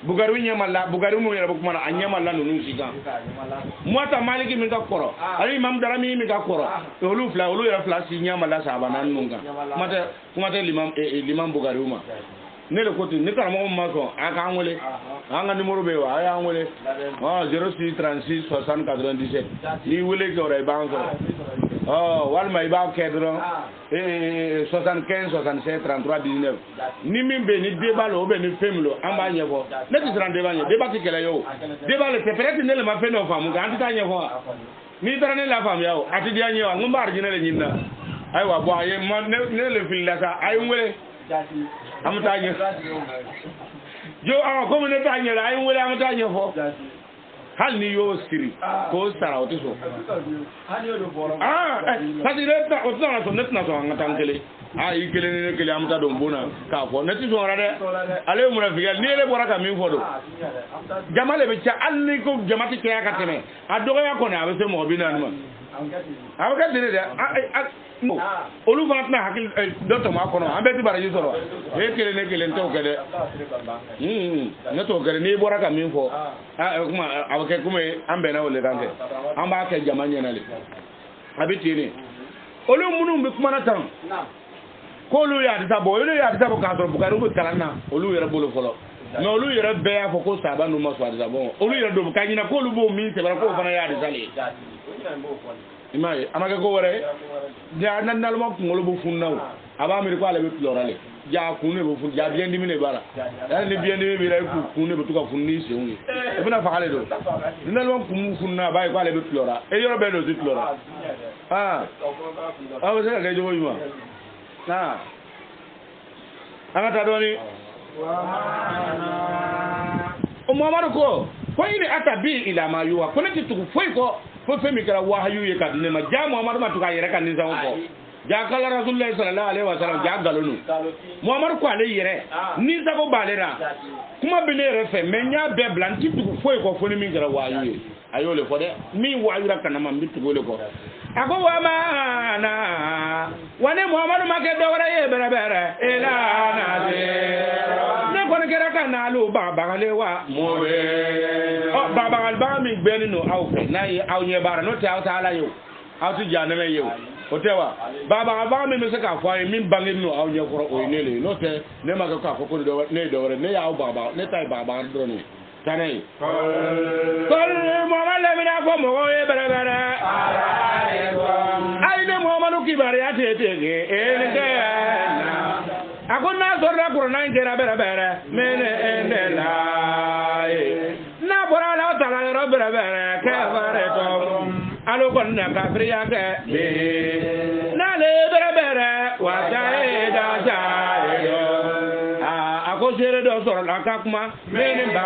bugaru nyamalla bugaru mo yara kuma na anyamalla no nusiga mota maliki mi ka koro ali imam darami mi ka koro olu yara fla si nyamalla saba nan nunga kuma te limam bugaru ma ne le côté ne karamo ma so aka anwele anga numéro be wa aya anwele 06 36 60 97 ni wele ko ray banzo wal may ba kedro 75 67 33 19 ni min be ni debalo be ni femlo amba nyefo ne ti rande ba nye deba ti kele yo deba le peut-être ne le ma fe no famu ga antita nyefo ni dara ne la fam yawo ati dia nyewa ngumbar jine le nyinna ay wa bo ay ne le fil la sa ay ngwele amta nye jo ko mun ta nye la ay wala amta nye fo hal ni yo siri ko sara oto so kasi reta o tsana so netna so ngata ngele i kele ne kele amta do mbona ka fo neti so rade ale mu na figal ni le bora ka min fo do jamale be cha alni ko jamati ke ya kateme adogo ya ko na be se mo bi nan ma awaka dire de olu fana tɛna hakili dɔ tɔmɔ a kɔnɔ an bɛɛ ti baraji sɔrɔ e kelen ne kelen t'o kɛ dɛ ne t'o kɛ n'i bɔra ka min fɔ kuma a bɛ kɛ komi an bɛnna o le kan kɛ an b'a kɛ jama ɲɛna le a bɛ ten de olu minnu bɛ kumana tan k'olu ye adisa bɔ olu ye adisa bɔ k'a sɔrɔ Bukari bɛ kalan na olu yɛrɛ bolo fɔlɔ mɛ olu yɛrɛ bɛɛ y'a fɔ ko sahaba ninnu ma sɔn adisa bɔ olu yɛrɛ don k'a ɲina k'olu b'o min sɛbɛnna k'o fana ye adisa le ye. Ima ye amake ko wɛrɛ ja nan nalma kunkolo bu funnaw aba mi ko ale be plorale ja kunne bu fun ja bien dimine bara ya ni bien dimi bi ray ku kunne be tuka funni seuni e bina fa ale do nalma kum funna bay ko ale be plora e yoro be do ti plora awo se ga jowo yuma amata doni o mamadu ko ko ini atabi ila ma yuwa ko ne ti tuku foi ko fo femi kala wahayu ye kadine ma ja Muhammad ma tuka yere kan nizam ko ja kala Rasulullah sallallahu alaihi wasallam ja galonu Muhammad ko ale yere ni zago balera kuma bele refe menya be blanti tuku foi ko fo ni min kala wahayu ye ayo le fo de mi wahayu ra kan ma mi tuko le ko ako wa mana wane Muhammad ma ke dawra ye berebere ila na de ne ko ne kera kan alu baba le wa mowe baba alba mi gbeni no awfe na yi awnye bara no ta ala yo awtu janame yo otewa baba alba mi se ka fo mi bangi no awnye koro o nele no te ne ma ka ko do ne do ne ya baba ne tai baba do ni tanai kol mo wala mi na ko mo ye berebere ay ne Muhammadu kibari ate tege ene na akuna zorra Qur'an ngera berebere mene endela na bora la tala ro berebere ke bare to alo kon na kafriya ke na le berebere wa jae da jae ako sere do soro la kakuma mene ba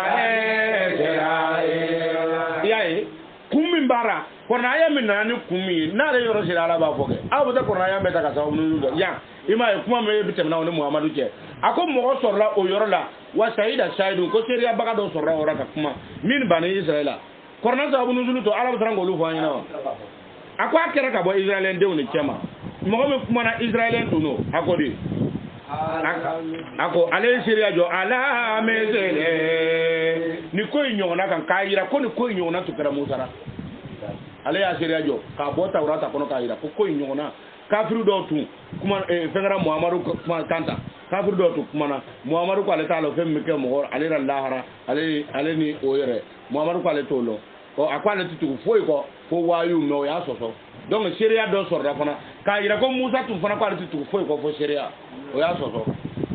yae kumi bara kona ya mina ni kumi na le yoro sira ala ba foke awu ta kona ya meta ka sa onu do ya ima e kuma me bitem na woni Muhammadu ke ako mo sorla o yoro la wa saida saidu ko seri abaga do sorra ora ka kuma min bani Israila korna sa bunu zulu to ala trango lu fa ina ako akere ka bo Israelen de woni chema mo me kuma na Israelen to no akodi ako ale seri ajo ala mezele ni ko nyona kan kayira ko ni ko nyona to kara musara ale ya seri ajo ka bota urata kono kayira ko nyona kafiru do tu kuma fengara Muhammadu kuma kanta kafiru do tu kuma na Muhammadu ko ale taalo fem ke mo ale ra lahara ale ni o yere Muhammadu ko ale tolo o akwale tutu foi ko fo wayu no ya soso donc sharia do sorra fana kayira ko Musa tu fana ko ale tutu foi ko fo sharia o ya soso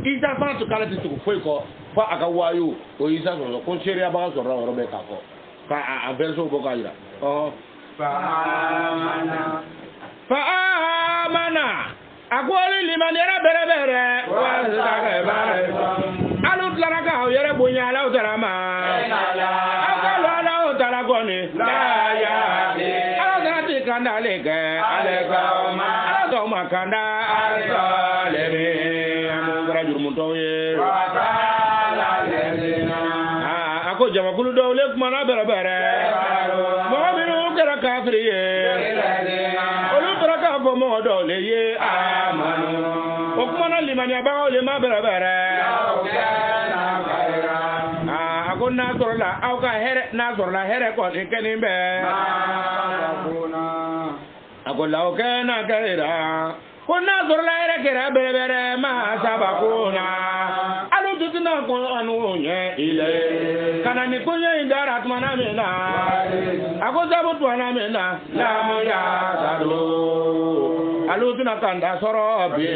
Isa fana tu kala tutu foi ko fa aka wayu o Isa soso ko sharia ba sorra o robe ka ko ka a verso bo kayira Fa'amana agwali liman yara berebere wa zaka bare alut laraka yara bunya la utarama akalo la utaragoni la ya alati kanda leke aleka ma kanda aleka lebe amura jurmunto ye ako jama kulu do le kuma na berebere mo binu kera kafriye mo do le ye amanu o kuma na limani aba o le ma berebere ako na zorla au ka here na zorla here ko ikeni be ako la o ke na kaira ko na zorla here kera berebere ma sabakuna alu tutina ko anu nye ile kana ni kunye indara tmana mena ako zabu tmana mena la mo ya sadu alu tuna kanda soro be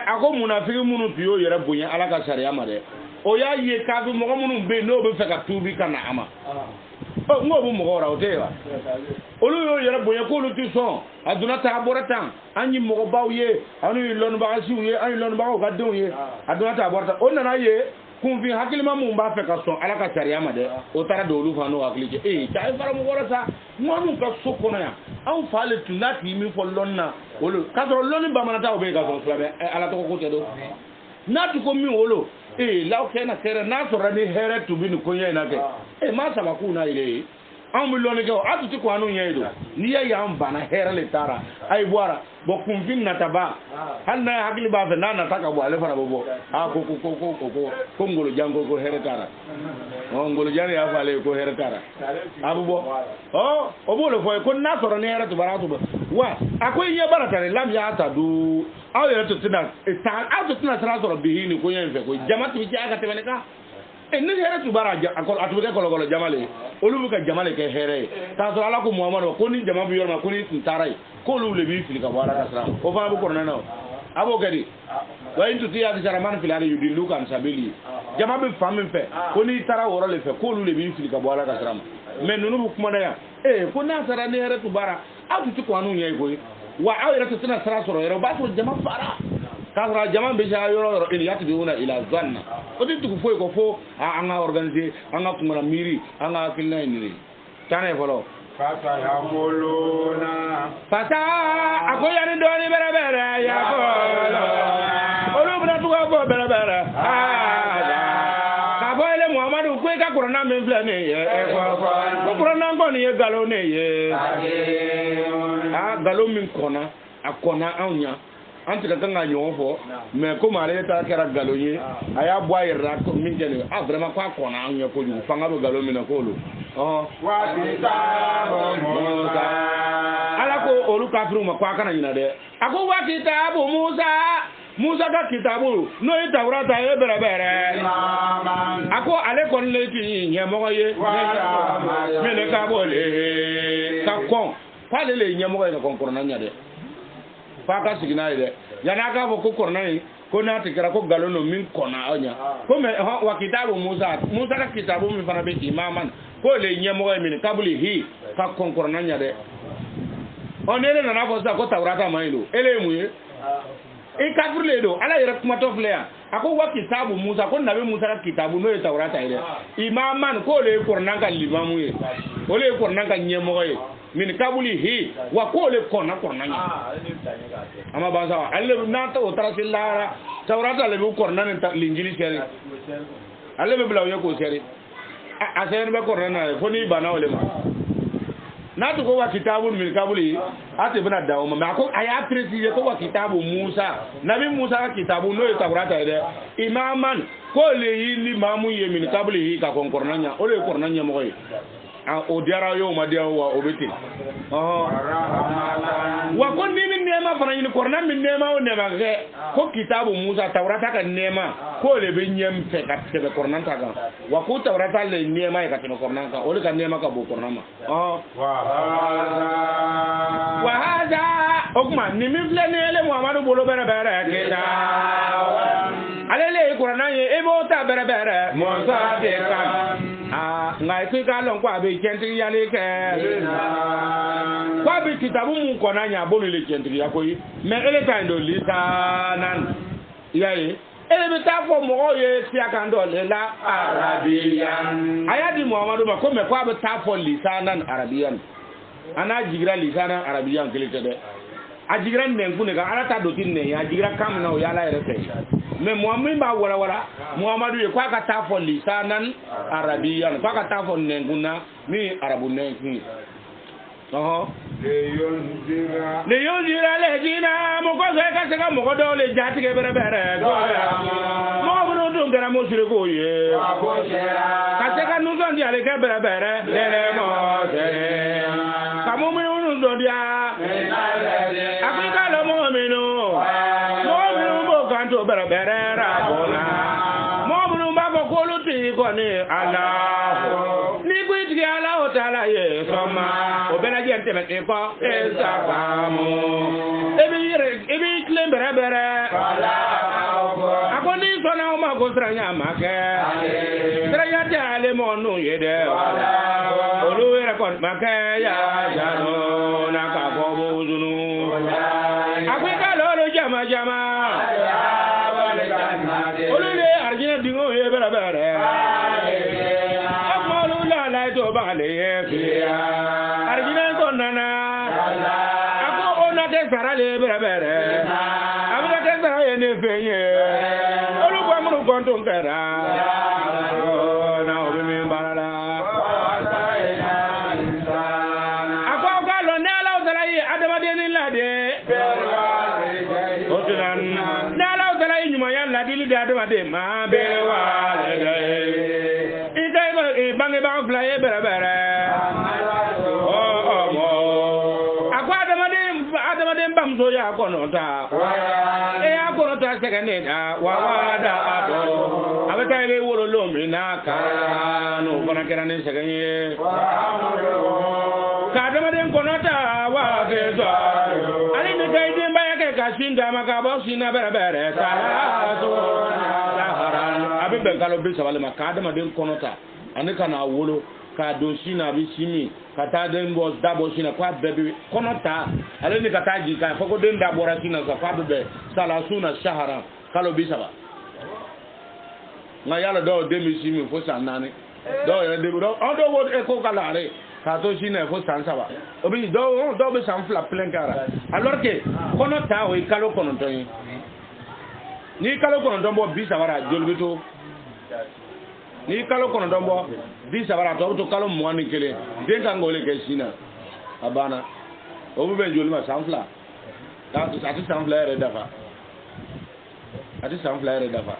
ako munafiki munu biyo yere bunya alaka sharia made o ya ye ka bi mo munu be no be fe ka tubi kana ama ngo bu mo ora o te wa olu yo yera bonya ko lu ti son aduna ta borata anyi mo baw ye anu lon ba asiu ye anu lon ba ga don ye aduna ta borata on na ye kun fi hakilima mun ba fe ka son ala ka sharia ma de o tara do olu fa no hakili je ta fara mo wora sa mo ka so kono ya an fa le tunati mi fo lonna olu ka so lonni ba manata o be ka so flabe ala to ko te do na tu ko mi wolo law kena kere na so rani here tu bi ni ko nyena ke ma saba ku na ile an mi lonni ke o atu ti ko anu nyedo ni ya am bana here le tara ay boara bo kun fin na taba hal na hakili ba fe na taka bo ale fara bo ko ngolo jango ko here tara o ngolo jani ya fale ko here tara abu bo o bo le fo ko na so rani here tu baratu ba wa akoy nye barata ne lam ya ta du aw yere to tina ta aw to tina tra so bi ni ko yen fe ko jamatu bi aga te ka ni here tu baraja akol atu ke kolo jamale olu ka jamale ke here ta so ala ko muhammad ko ni jama bi yorma ko ni tarai ko lu le bi fili ka wala ka sram o fa bu ko nana abo gadi wa intu tiya di jaraman filani yudilu kan sabili jama bi famin fe ko ni tara woro le fe ko lu le bi fili ka wala ka sram men nunu bu kuma da ya ko na sara ni here tu bara aw tu ko anu nyai ko wa aw yere to tina sara so yero ba so jama fara kasra jama be ja yoro in yati bi una ila zanna o di tu fo ko fo anga organiser anga kuma miri anga kinna ni tane folo fata ya molona fata akoya ni doni bere bere ya bolo olu bra tu ko bere bere ka boyle muhammadu ko ka corona men fle ne ye ko corona ko ni ye galo ne ye galo min kona akona anya anti ka kanga nyon fo mais ko mare ta kera galo ye aya boy ra ko min jene vraiment kwa kona anya ko ju fanga do galo min ko lu wa kita Musa ala ko olu kafiru ma kwa kana nyina de ako wa kita Musa ka kitabu no e tawrata e bere bere ako ale kon le ti nyemo ye mele ka bole ka kon pale le nyemo ye kon korona nya de faka sigina ide yana ka ko korona ni ko na tikira ko galono min kona anya ko me wa kitabu Musa ka kitabu mi fana be imaman ko le nyemo min kabuli hi ka kon korona nya de onele na na fosa ko tawrata mailo ele muye kafir le do ala yere kuma to flea ako wa kitabu Musa ko nabi Musa ka kitabu no tawrata ide imaman ko le korona ka limamu ye ko le korona ka nyemo ye min kabuli hi wa ko le korona nya ama banza alle na to tarasillara tawrata le bu korona ne linjili seri alle be blawo ko seri asen be korona ko ni bana ole ma na to ko wa kitabu min kabuli ate bana dawo ma ko aya préciser ko wa kitabu Musa nabi Musa ka kitabu no tawrata ide imaman ko le yi mamu ye min kabuli hi ka kon korona nya ole korona nya mo koy o diara yo ma dia wa obeti wa ko ni min nema fana ni korna min nema o nema ke ko kitabu Musa tawrata ka nema ko le be nyem fe ka te korna ta ga wa ko tawrata le nema ka te korna ka o le ka nema ka bo korna ma wa hada okma ni min fle ne le Muhammadu bolo bere bere ke da ale le korna ye e bo ta bere bere Musa de kan ngai ku ka lon kwa be kentri ya le ke kwa be kitabu mu ko na nya bonu le kentri ya ko yi me ele ta ndo lisanan yayi ele be ta fo mo ye ti aka ndo le la arabiyan ayadi Muhammadu ba ko me kwa be ta fo lisanan arabiyan ana jigira lisanan arabiyan kelete de ajigira nengu ne ka ala ta do tin ne ya jigira kam na o ya la yere fe mais Muhammadu ba wala Muhammadu ye kwa ka ta fo lisanan arabiyan kwa ka ta fo nenguna ni arabu nengi le yonjira le jina mo ko se ka mo ko do le jati ke bere bere mo bu do ngara mo sire ko ye ka se ka nu so ndi ale ke bere bere le mo se ka mo mi do dia afrika lo mo mi no bo kan to bere bere ra bona mo bu ba ko lu ti ko ni Allah ni ku ti Allah o taala ye so ma o bena je nteme ko ezakamu ebi klem bere bere akoni so na o ma ko sranya make sranya te ale mo nu ye de o olu yɛrɛ kɔni ma kɛ yalo na ka fɔ bozunu a ko i ka lolo jama jama olu de arijinɛ dingo ye bɛrɛbɛrɛ a kuma olu lala to b'ale ye filiya arijinɛ ko nana a ko o na tɛ sara le bɛrɛbɛrɛ a bɛna kɛ sara ye ne fɛ ye olu ko minnu kɔntɔn kɛra na o bɛ min baara la a ko aw ka lɔn ni Ala Taala ye adamadenni lade o tuma ni Ala Taala ye ɲumanya ladili di adamaden ma bɛɛ wale dɛ i ka bangebaga fila ye bɛrɛbɛrɛ a ko adamaden bamuso y'a kɔnɔ ta e y'a kɔnɔ ta sɛgɛnnen da wa da a dɔn a bɛ taa i bɛ wololon min na ka n'o fana kɛra ni sɛgɛn ye ka adamaden kɔnɔ ta wa fɛ sɔ ale ni ka i denbaya kɛ ka sin d'a ma ka bɔ sin na bɛrɛbɛrɛ ka a bɛ bɛn kalo 30 ma ka adamaden kɔnɔ ta ani ka n'a wolo k'a don sin na a bɛ sin min ka taa den bɔ da bɔ sin na k'a bɛɛ bɛ kɔnɔ ta ale ni ka taa jigin k'a fɔ ko den da bɔra sin na sa k'a bɛ bɛn salasuna shahara kalo 30 nka yala dɔw den bɛ sin min fo san 4 dɔw yɛrɛ den dɔw b'o ko ka laare k'a to sin na fo san 3 o bɛ dɔw bɛ san 2 plein kɛra alors que kɔnɔ ta o ye kalo 9 ye n'i kalo 9 bɔ 30 ra joli bɛ to ni kalo 9 bɔ 30 ra tɔ bɛ to kalo 21 den kan k'o de kɛ sin na a banna o bɛ bɛn joli ma san 2 a tɛ san 2 yɛrɛ dafa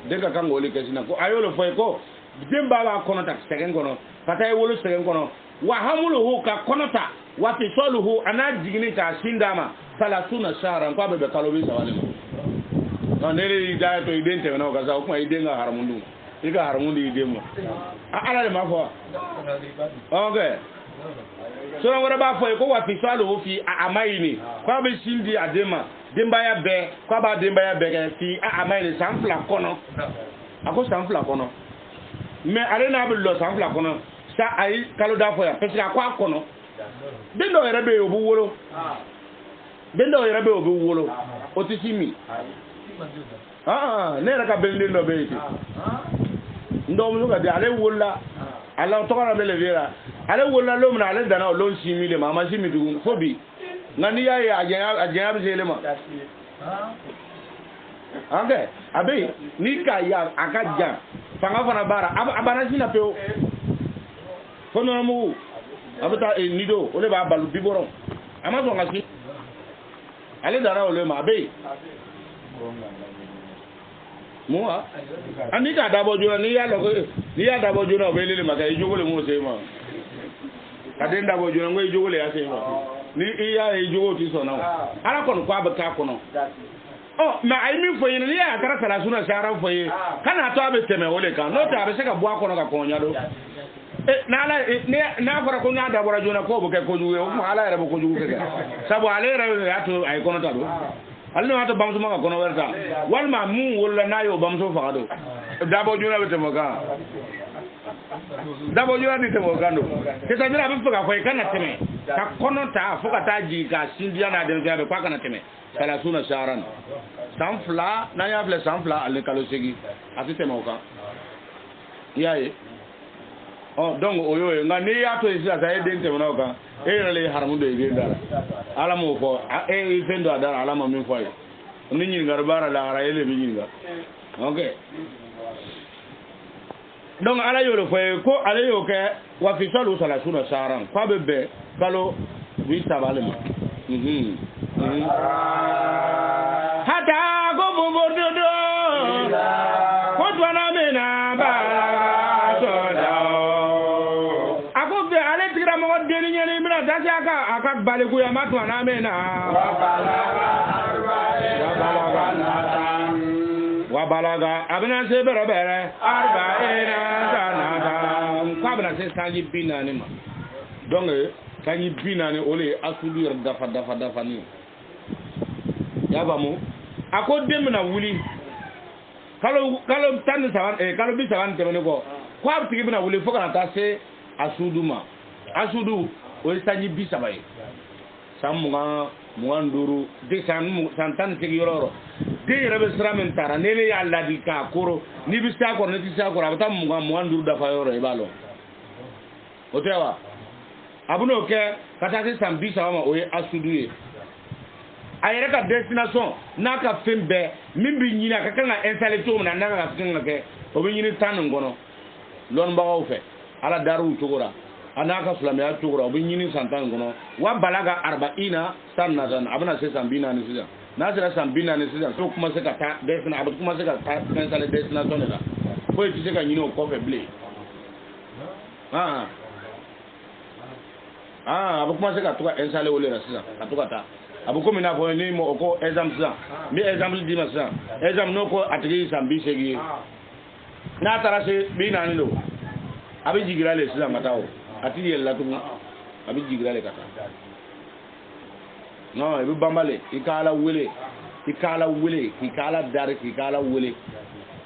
den ka kan k'o de kɛ sin na ko a y'o de fɔ ye ko den b'a kɔnɔ ta sɛgɛn kɔnɔ ka taa i wolo sɛgɛn kɔnɔ wa hamuluhu ka kɔnɔ ta wa fisaluhu a n'a jiginni k'a sin d'a ma salasuna shahran k'a bɛ bɛn kalo 30 de ma ne y'i da to i den tɛmɛna o kan sa o kuma i den ka haramu dun i ka haramu di i den ma Ala de m'a fɔ ok sura wɛrɛ b'a fɔ ye ko wa fisaluhu fi amayni k'a bɛ sin di a den ma denbaya bɛɛ k'a b'a denbaya bɛɛ kɛ fi amayni san 2 kɔnɔ a ko san 2 kɔnɔ mais ale n'a bɛ lɔ san 2 kɔnɔ sa a ye kalo da fɔ yan parce que a ko a kɔnɔ den dɔw yɛrɛ bɛ yen o bɛ wolo o tɛ sin min ne yɛrɛ ka bɛnden dɔ bɛ yen ten n dɔgɔmuso ka di ale wolola ala tɔgɔ la bɛ levier la ale wolola don min na ale danna o don sin min de ma a ma sin min tugun fo bi nka n'i y'a ye a janya bɛ se ele ma an kɛ a bɛ yen n'i k'a ye a ka jan fanga fana b'a la a banna sin na pewu fo nɔnɔmugu a bɛ taa nido o de b'a balo bibɔrɔn a ma sɔn ka sin ale danna o de ma a bɛ yen mun wa ani k'a dabɔ joona n'i y'a dabɔ joona o bɛ lele ma kɛ i jogo le m'o se ma ka den dabɔ joona n ko i jogo le y'a se ma ni i y'a ye i jogo tɛ sɔn na o Ala kɔni ko a bɛ k'a kɔnɔ mɛ a ye min fɔ i ɲɛna n'i y'a kɛra salasuna shahara fɔ i ye kan'a to a bɛ tɛmɛ o de kan n'o tɛ a bɛ se ka bɔ a kɔnɔ ka kɔn ɲadon n'a fɔra ko n'a dabɔra joona k'o bɛ kɛ kojugu ye o tuma Ala yɛrɛ bɛ kojugu kɛ sabu ale yɛrɛ y'a to a ye kɔnɔ ta don ale n'a to bamuso ma ka kɔnɔ wɛrɛ ta walima mun wolola n'a y'o bamuso faga don dabɔ joona bɛ tɛmɛ o kan dabɔ joona tɛ tɛmɛ o kan don c'est-à-dire a bɛ fɛ k'a fɔ i kana tɛmɛ ka kɔnɔ ta fo ka taa jigin ka sin diya n'a denmisɛnya bɛɛ k'a kana tɛmɛ salasuna shahran san 2 n'an y'a filɛ san 2 ani kalo 8 a tɛ tɛmɛ o kan i y'a ye donc o y'o ye nka n'i y'a to yen sisan sa e den tɛmɛna o kan e yɛrɛ le ye haramu don i den da la Ala m'o fɔ e ye fɛn don a da la Ala ma min fɔ a ye ni ɲininkali b'a la lahara e le bɛ ɲininka ok donc Ala y'o de fɔ ye ko ale y'o kɛ wa fisaluhu salasuna shahran k'a bɛ bɛn kalo 30 ma hata ko bobododo ko twana mena bala mɔgɔ denni ɲɛni bɛna dasi a ka balikuya ma tuma mena wa balaga a bɛna se bɛrɛbɛrɛ arba'ina sanata k'a bɛna se sanji 40 ma donc sanji 40 o de ye asudu yɛrɛ dafa ni y'a faamu a ko den bɛna wuli kalo 30 kalo 30 tɛmɛnen kɔ k'a tigi bɛna wuli fo kana taa se asudu ma asudu o sanji bi sabaye samunga muanduru de santan tigi yororo de rebe sramen tara nele ya ladi ka koro ni bi sa ko ni ti sa ko abata muanduru da fa yoro ibalo o tewa abuno ke kata ke sambi sama o asudu ye ayere ka destination na ka fembe min bi nyina ka kan installer to na ka kan ke o bi nyini tan ngono lon ba o fe ala daru tugura anaka sulamiya tugura o bi nyini santan ngono wa balaga 40 sanatan abuna se sambina ni sida na sira sambina ni sida to kuma se ka ta destination abu kuma se ka ta installer destination la ko ti se ka nyini o ko fe ble abu kuma se ka to ka installer o le la sida ka to ka ta abu ko mina fo ni mo ko exemple ça mi exemple di ma ça exemple no ko atigi sambi segi na tara se bi na ni do abi jigira le sida matawo atigi yella to abi jigira le kata no e bi bambale ikala wele ikala dar ikala wele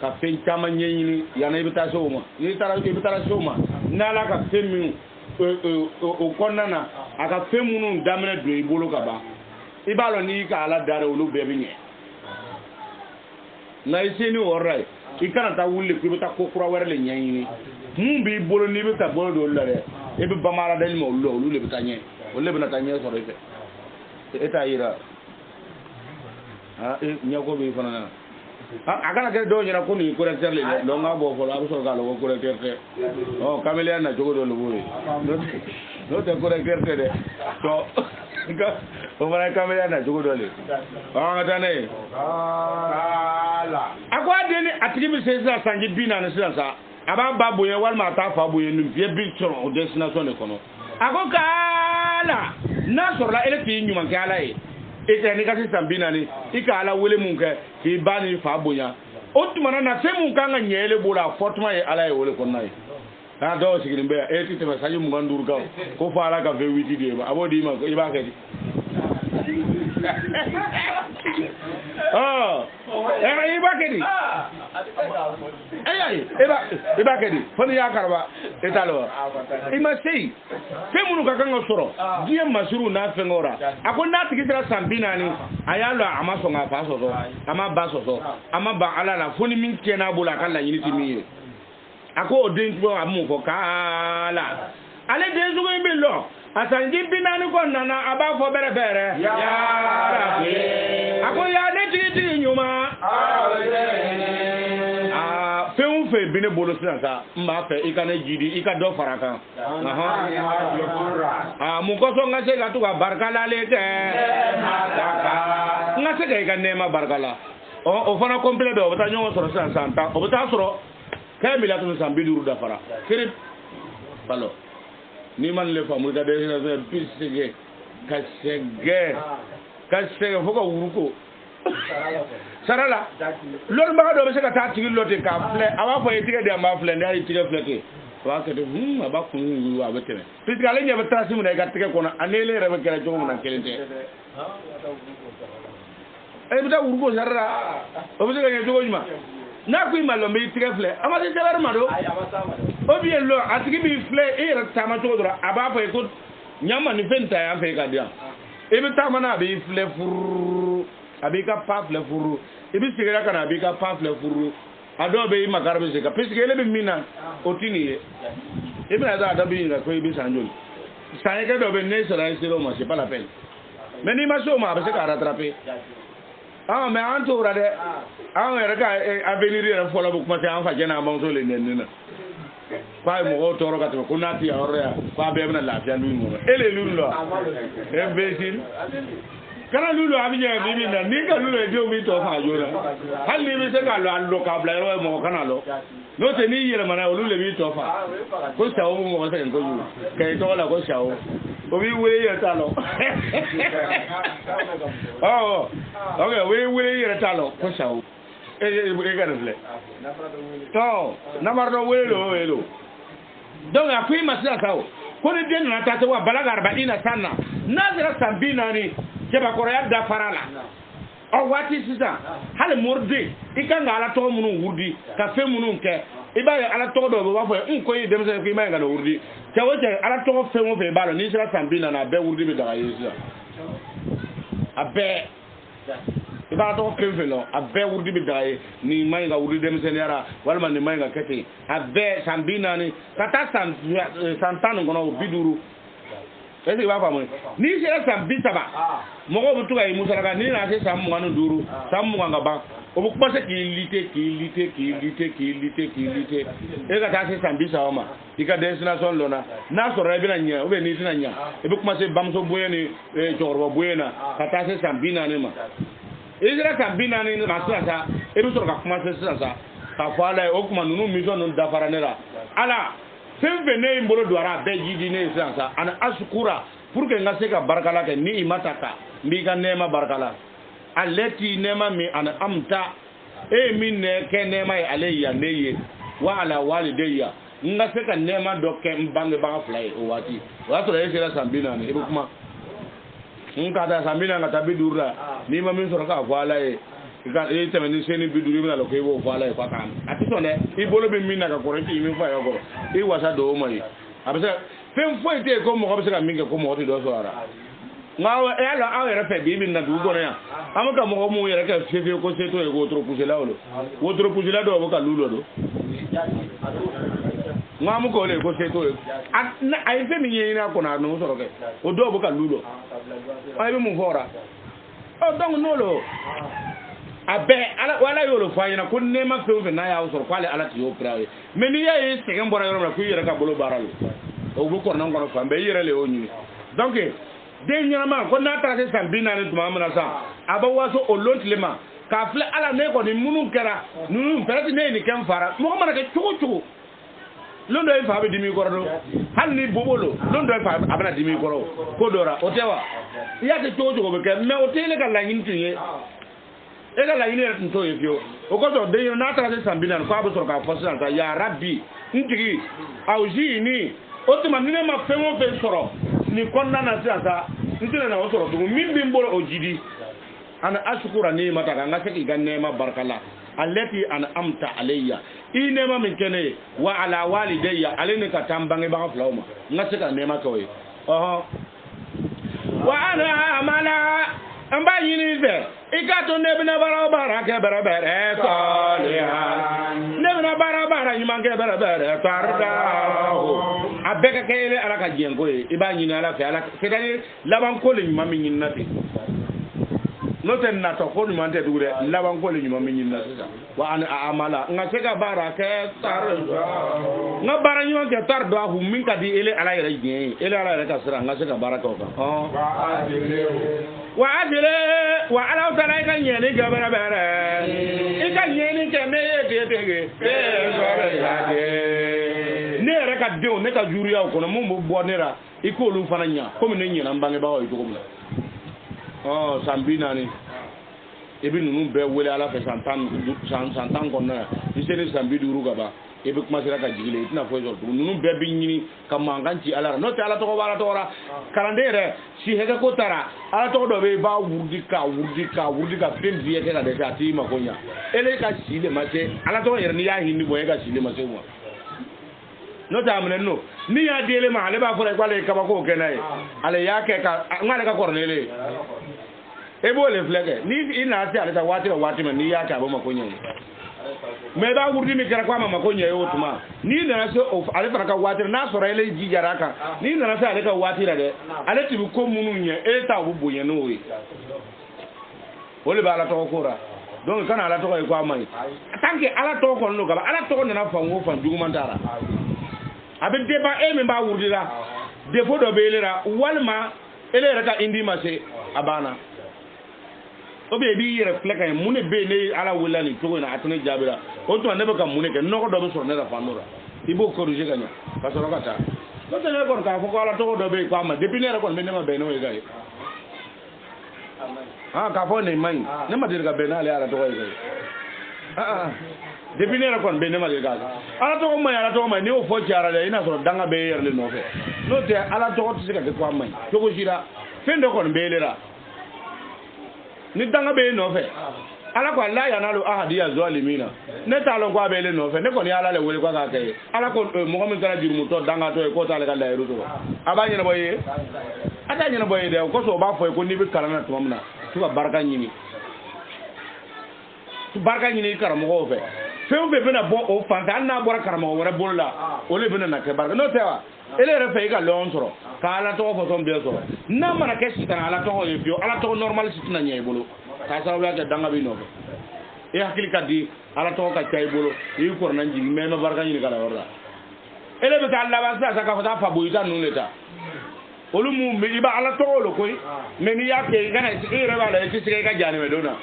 ka fen chama nyini yana ibita so ma ni tara so ma na la ka fen minu o konnana aka fen munu damene do ibolo ka ba ibalo ni ka ala dare olu bebe nye na isini orai ikana ta wulle ku bita ko kura were le nyanyini bi bolo ni bita bolo do lare e bi bamara dal mo olu le bita nye olu le bita nye so refe eta ira nyako bi fana akana ke do nyara ko ni correcteur le do nga bo folo abu so ga lo correcteur te oh caméléon na jogo do lo buri no te correcteur te de to o mara caméléon na jogo do le nga tane akwa deni atigi bi se sa sanji bina na sa aba babu yen wal ma ta fa bu yen vie bi tron o destination le kono akokala na so la ele ti nyuma kala e ite ni kasi sambina ni ikala wele munke ki bani fa bonya otumana na se mun kanga nyele bula fortuma e ala e wole konnai na do sigiri be e ti te saji mun ndur ga ko fa ala ka ve witi de ba abodi ma ko iba kedi iba kedi iba kedi foni ya karba etalo ima sei femunu ka kanga soro die masuru na fengora akonna tikira sambina ni ayalo amaso nga faso so ama baso so ama ba ala la foni min kena bula kala yiniti mi ako odin to amu ko kala ale dezu go imelo asanji binani ko nana aba fo bere bere ya rabbi ako ya de tigi nyuma feun fe bine bolo sasa mba fe ikane jidi ikado faraka mu ko so ngase ga tu ga barkala le te ngase ga ikane ma barkala o fana complet do bata nyongo soro santa o bata soro kay mi la tu sambidu da fara kirip balo ni man le famu da de na pisige kasege foko wuruko sarala lor ma do be se ka ta tigi lote ka fle aba fo etige de ma fle ndari tige fle ke wa ke de aba ku ngu wa betene pisige ale nyebe trasi mu ne ga tige kono anele rebe kera jogo mu na kelente e bita wuruko sarala o be se ga jogo nyuma na ku imalo me tige fle ama se jabar ma do o bien lo atigi bi fle e ra tama to do aba fo e ko nyama ni fenta ya fe ka dia e bi tama na bi fle furu abika pafle furu ibi sigera kana abika pafle furu ado be makarbe se ka piske le bi mina otini ibi na da bi na ko ibi sanjol saye ke do be ne sera isiro ma c'est pas la peine mais ni ma so ma be se ka rattraper mais anto ora de era ka avenir era fola bu kuma se an fa jena ma so le nenna kwa mo toro ka to kunati ya ora kwa be na la fia lu mo ele lu lo imbécile kana lulu abiye bibi na ni ka lulu e mi to fa jona hal ni mi se ka lo allo ka bla ro mo kana lo no te ni yele mana lulu le mi to fa ko sa o mo se ko yu ke to la ko sa o bi we ye ta lo okay we ye ta lo ko sa o e ga refle to na mardo we lo donc akui masira ka o ko ni den na ta wa balaga 40 sana nazira sambina ni keba koroya da farala o wati sisa hal murde ikanga ala to munu wurdi ka fe munu ke iba ala to do ba fo ko yi dem se ko iba ngalo wurdi tawaje ala to fe mo fe balo ni sira sambina na be wurdi be daga yesa abe iba to fe fe no abe wurdi be daga ni mai ga wurdi dem senera walma ni mai ga kete abe sambina ni kata santano ngono biduru ese ba fa mo ni sira sambita ba mo ko butu ga musa ga ni na se samu nganu duru samu nganga ba o bu pase ki lite e ga ta se sambisa o ma ika destination lona na so rebi na nya o be ni tina nya e bu kuma se bamso boye ni jorbo boye na ka ta se sambina ni ma e sira sambina ni na sa e bu so ka kuma se sa ka fala o kuma nunu mi so no da faranera ala femvene mbolo douara be jidi ne sa ana asukura pour que ngase ka barkala ke ni imataka mi ga nema barkala alati nema mi ana amta e min ne ke nema alayya neye wa ala walidayya ngase ka nema dokke mbange ba flay o wati wato le sira sambina ne ibu kuma nka ta sambina ngata bidura ni ma min soro ka wala e ga e teme ni seni biduri mi na lo ke wo wala e kwa kan atiso ne ibolo be min na ka korenti mi fa yo ko e wasa do mai abisa fem foi te ko mo ko bisa ka minge ko mo ti do so ara ngawa e ala awere fe bi bin na du go na amaka mo ko mo yere ka fefe ko se to e go tro pusela olo wo tro pusela do bo ka lulo do ngamu ko le ko se to ay fe mi yina ko na no so ke o do bo ka lulo ay be mu fora o dong no lo abe ala wala yolo fayina ko nema fe na ya so kwale ala ti yo prawe me ni ye se ngam bora yoro na ku yere ka bolo baralo o bu ko nan ko fa be yere le o nyi donc de nyama ko na tra se sambina ne tuma amana sa aba waso o lontlema ka fle ala ne ko ni munu kera nunu perati ne ni kem fara mo ko manake chugo londo e fa be dimi gordo hanni bobolo londo e fa abana dimi goro ko dora o tewa ya ke chugo be ke me o tele ka la yintinye e ka la yinere nto e fio o ko to de na tra se sambina ko abo soro ka fosa ta ya rabbi ntigi auji ni o tuma ni ma femo fe soro ni konna na sasa ntine na osoro to min bimbolo ojidi ana ashkura ni mata nga seki ganne ma barkala allati ana amta alayya ine ma min kene wa ala walidayya alini ka tambange ba flawma nga seka ne ma kawai wa ana amala amba yini be ikato ne bina bara ke bara salihan ne bina bara nyima ke bara tarda abeka kele ala ka jengo e iba nyini ala fe ala c'est-à-dire laban ko le nyima min nyina te no ten na to ko nyima te dure laban ko le nyima min nyina sa wa an amala nga seka bara ke tarda nga bara nyima ke tarda hu min ka di ele ala yere gen ele ala yere ka sira nga seka bara ko ka wa adire wa ala tala ka nyene ga bara ika nyene ke me ye tege ne yɛrɛ ka denw ne ka juriya o kɔnɔ mun bɛ bɔ ne la i k'olu fana ɲa komi ne ɲɛna n bangebagaw ye cogo min na san 40 i bɛ ninnu bɛɛ wele ala fɛ san 10 kɔnɔna yan i se ni san 50 ka ban i bɛ commencer ka jigin i tɛna foyi sɔrɔ tugun ninnu bɛɛ bɛ ɲini ka mankan ci ala la n'o tɛ ala tɔgɔ b'a ala tɔgɔ la kalanden yɛrɛ si hakɛ ko taara ala tɔgɔ dɔ bɛ yen i b'a wurudi ka fɛn fiyɛ kɛ ka dɛsɛ a t'i mako ɲa ele ka si de ma se ala tɔgɔ yɛrɛ n'i y'a hinɛ bɔ e ka si de ma se wa no ta amene no ni ya dele ma ale ba fora kwa le kabako kena ye ale ya ke ka ngale ka kornele e bo le flege ni ina ati ale ta wati ma ni ya ka bo makonye me ba wurdi mi kera kwa ma makonye yo tuma ni na so ale fara ka wati na so rele ji jaraka ni na so ale ka wati la de ale ti ko munu nye e ta bu boye no we ole ba la to ko ra donc kana ala to ko kwa mai tanke ala to ko no ga ala to ko na fa ngo fa juguma dara abe deba e me ba wurdira defo do belera walma ele raka indi mase abana o be bi reflect ay mune be ne ala wulani to na atene jabira o to ne be ka mune ke no ko do be so ne ra fanura ibo corriger ganya ka so kata no te ne ko ka fo ko ala to do be ko ma depuis ne ra ko be ne ma be no e gai ka fo ne mai ne ma dir ga be na ale ala to e gai depuis ne rakon be ne ma ga ala to mai ne o fo tiara le ina so danga be yer le no fe no te ala to to sika ke ko mai to ko jira fendo kon be le ra ni danga be no fe ala ko la yanalu ahadiya zalimina ne talon ko abele no fe ne ko ni ala le wele ko ka kay ala ko mo min tara jurmu to danga to ko tale ka la yiru to abanya na boye atanya na boye de ko so ba fo ko ni bi kalana to mamna to ka baraka nyini to baraka nyini karamo ko fe few be bena bo o fanta na bora karamo wora bolla o le bena na ke baraka no tewa ele re fe ka lon soro ka ala to fo ton be soro na mana ke sitan ala to e bio ala to normal sitina nyay bolo ka sa wa ga danga bi no e hakili ka di ala to ka tay bolo yi ko nan jigi me no barka ni kala wora ele be ta alla ba sa ka fa fa boyita nun leta olu mu mi ba ala to lo koy me ni ya ke gana e re ba la ti se ka jani me dona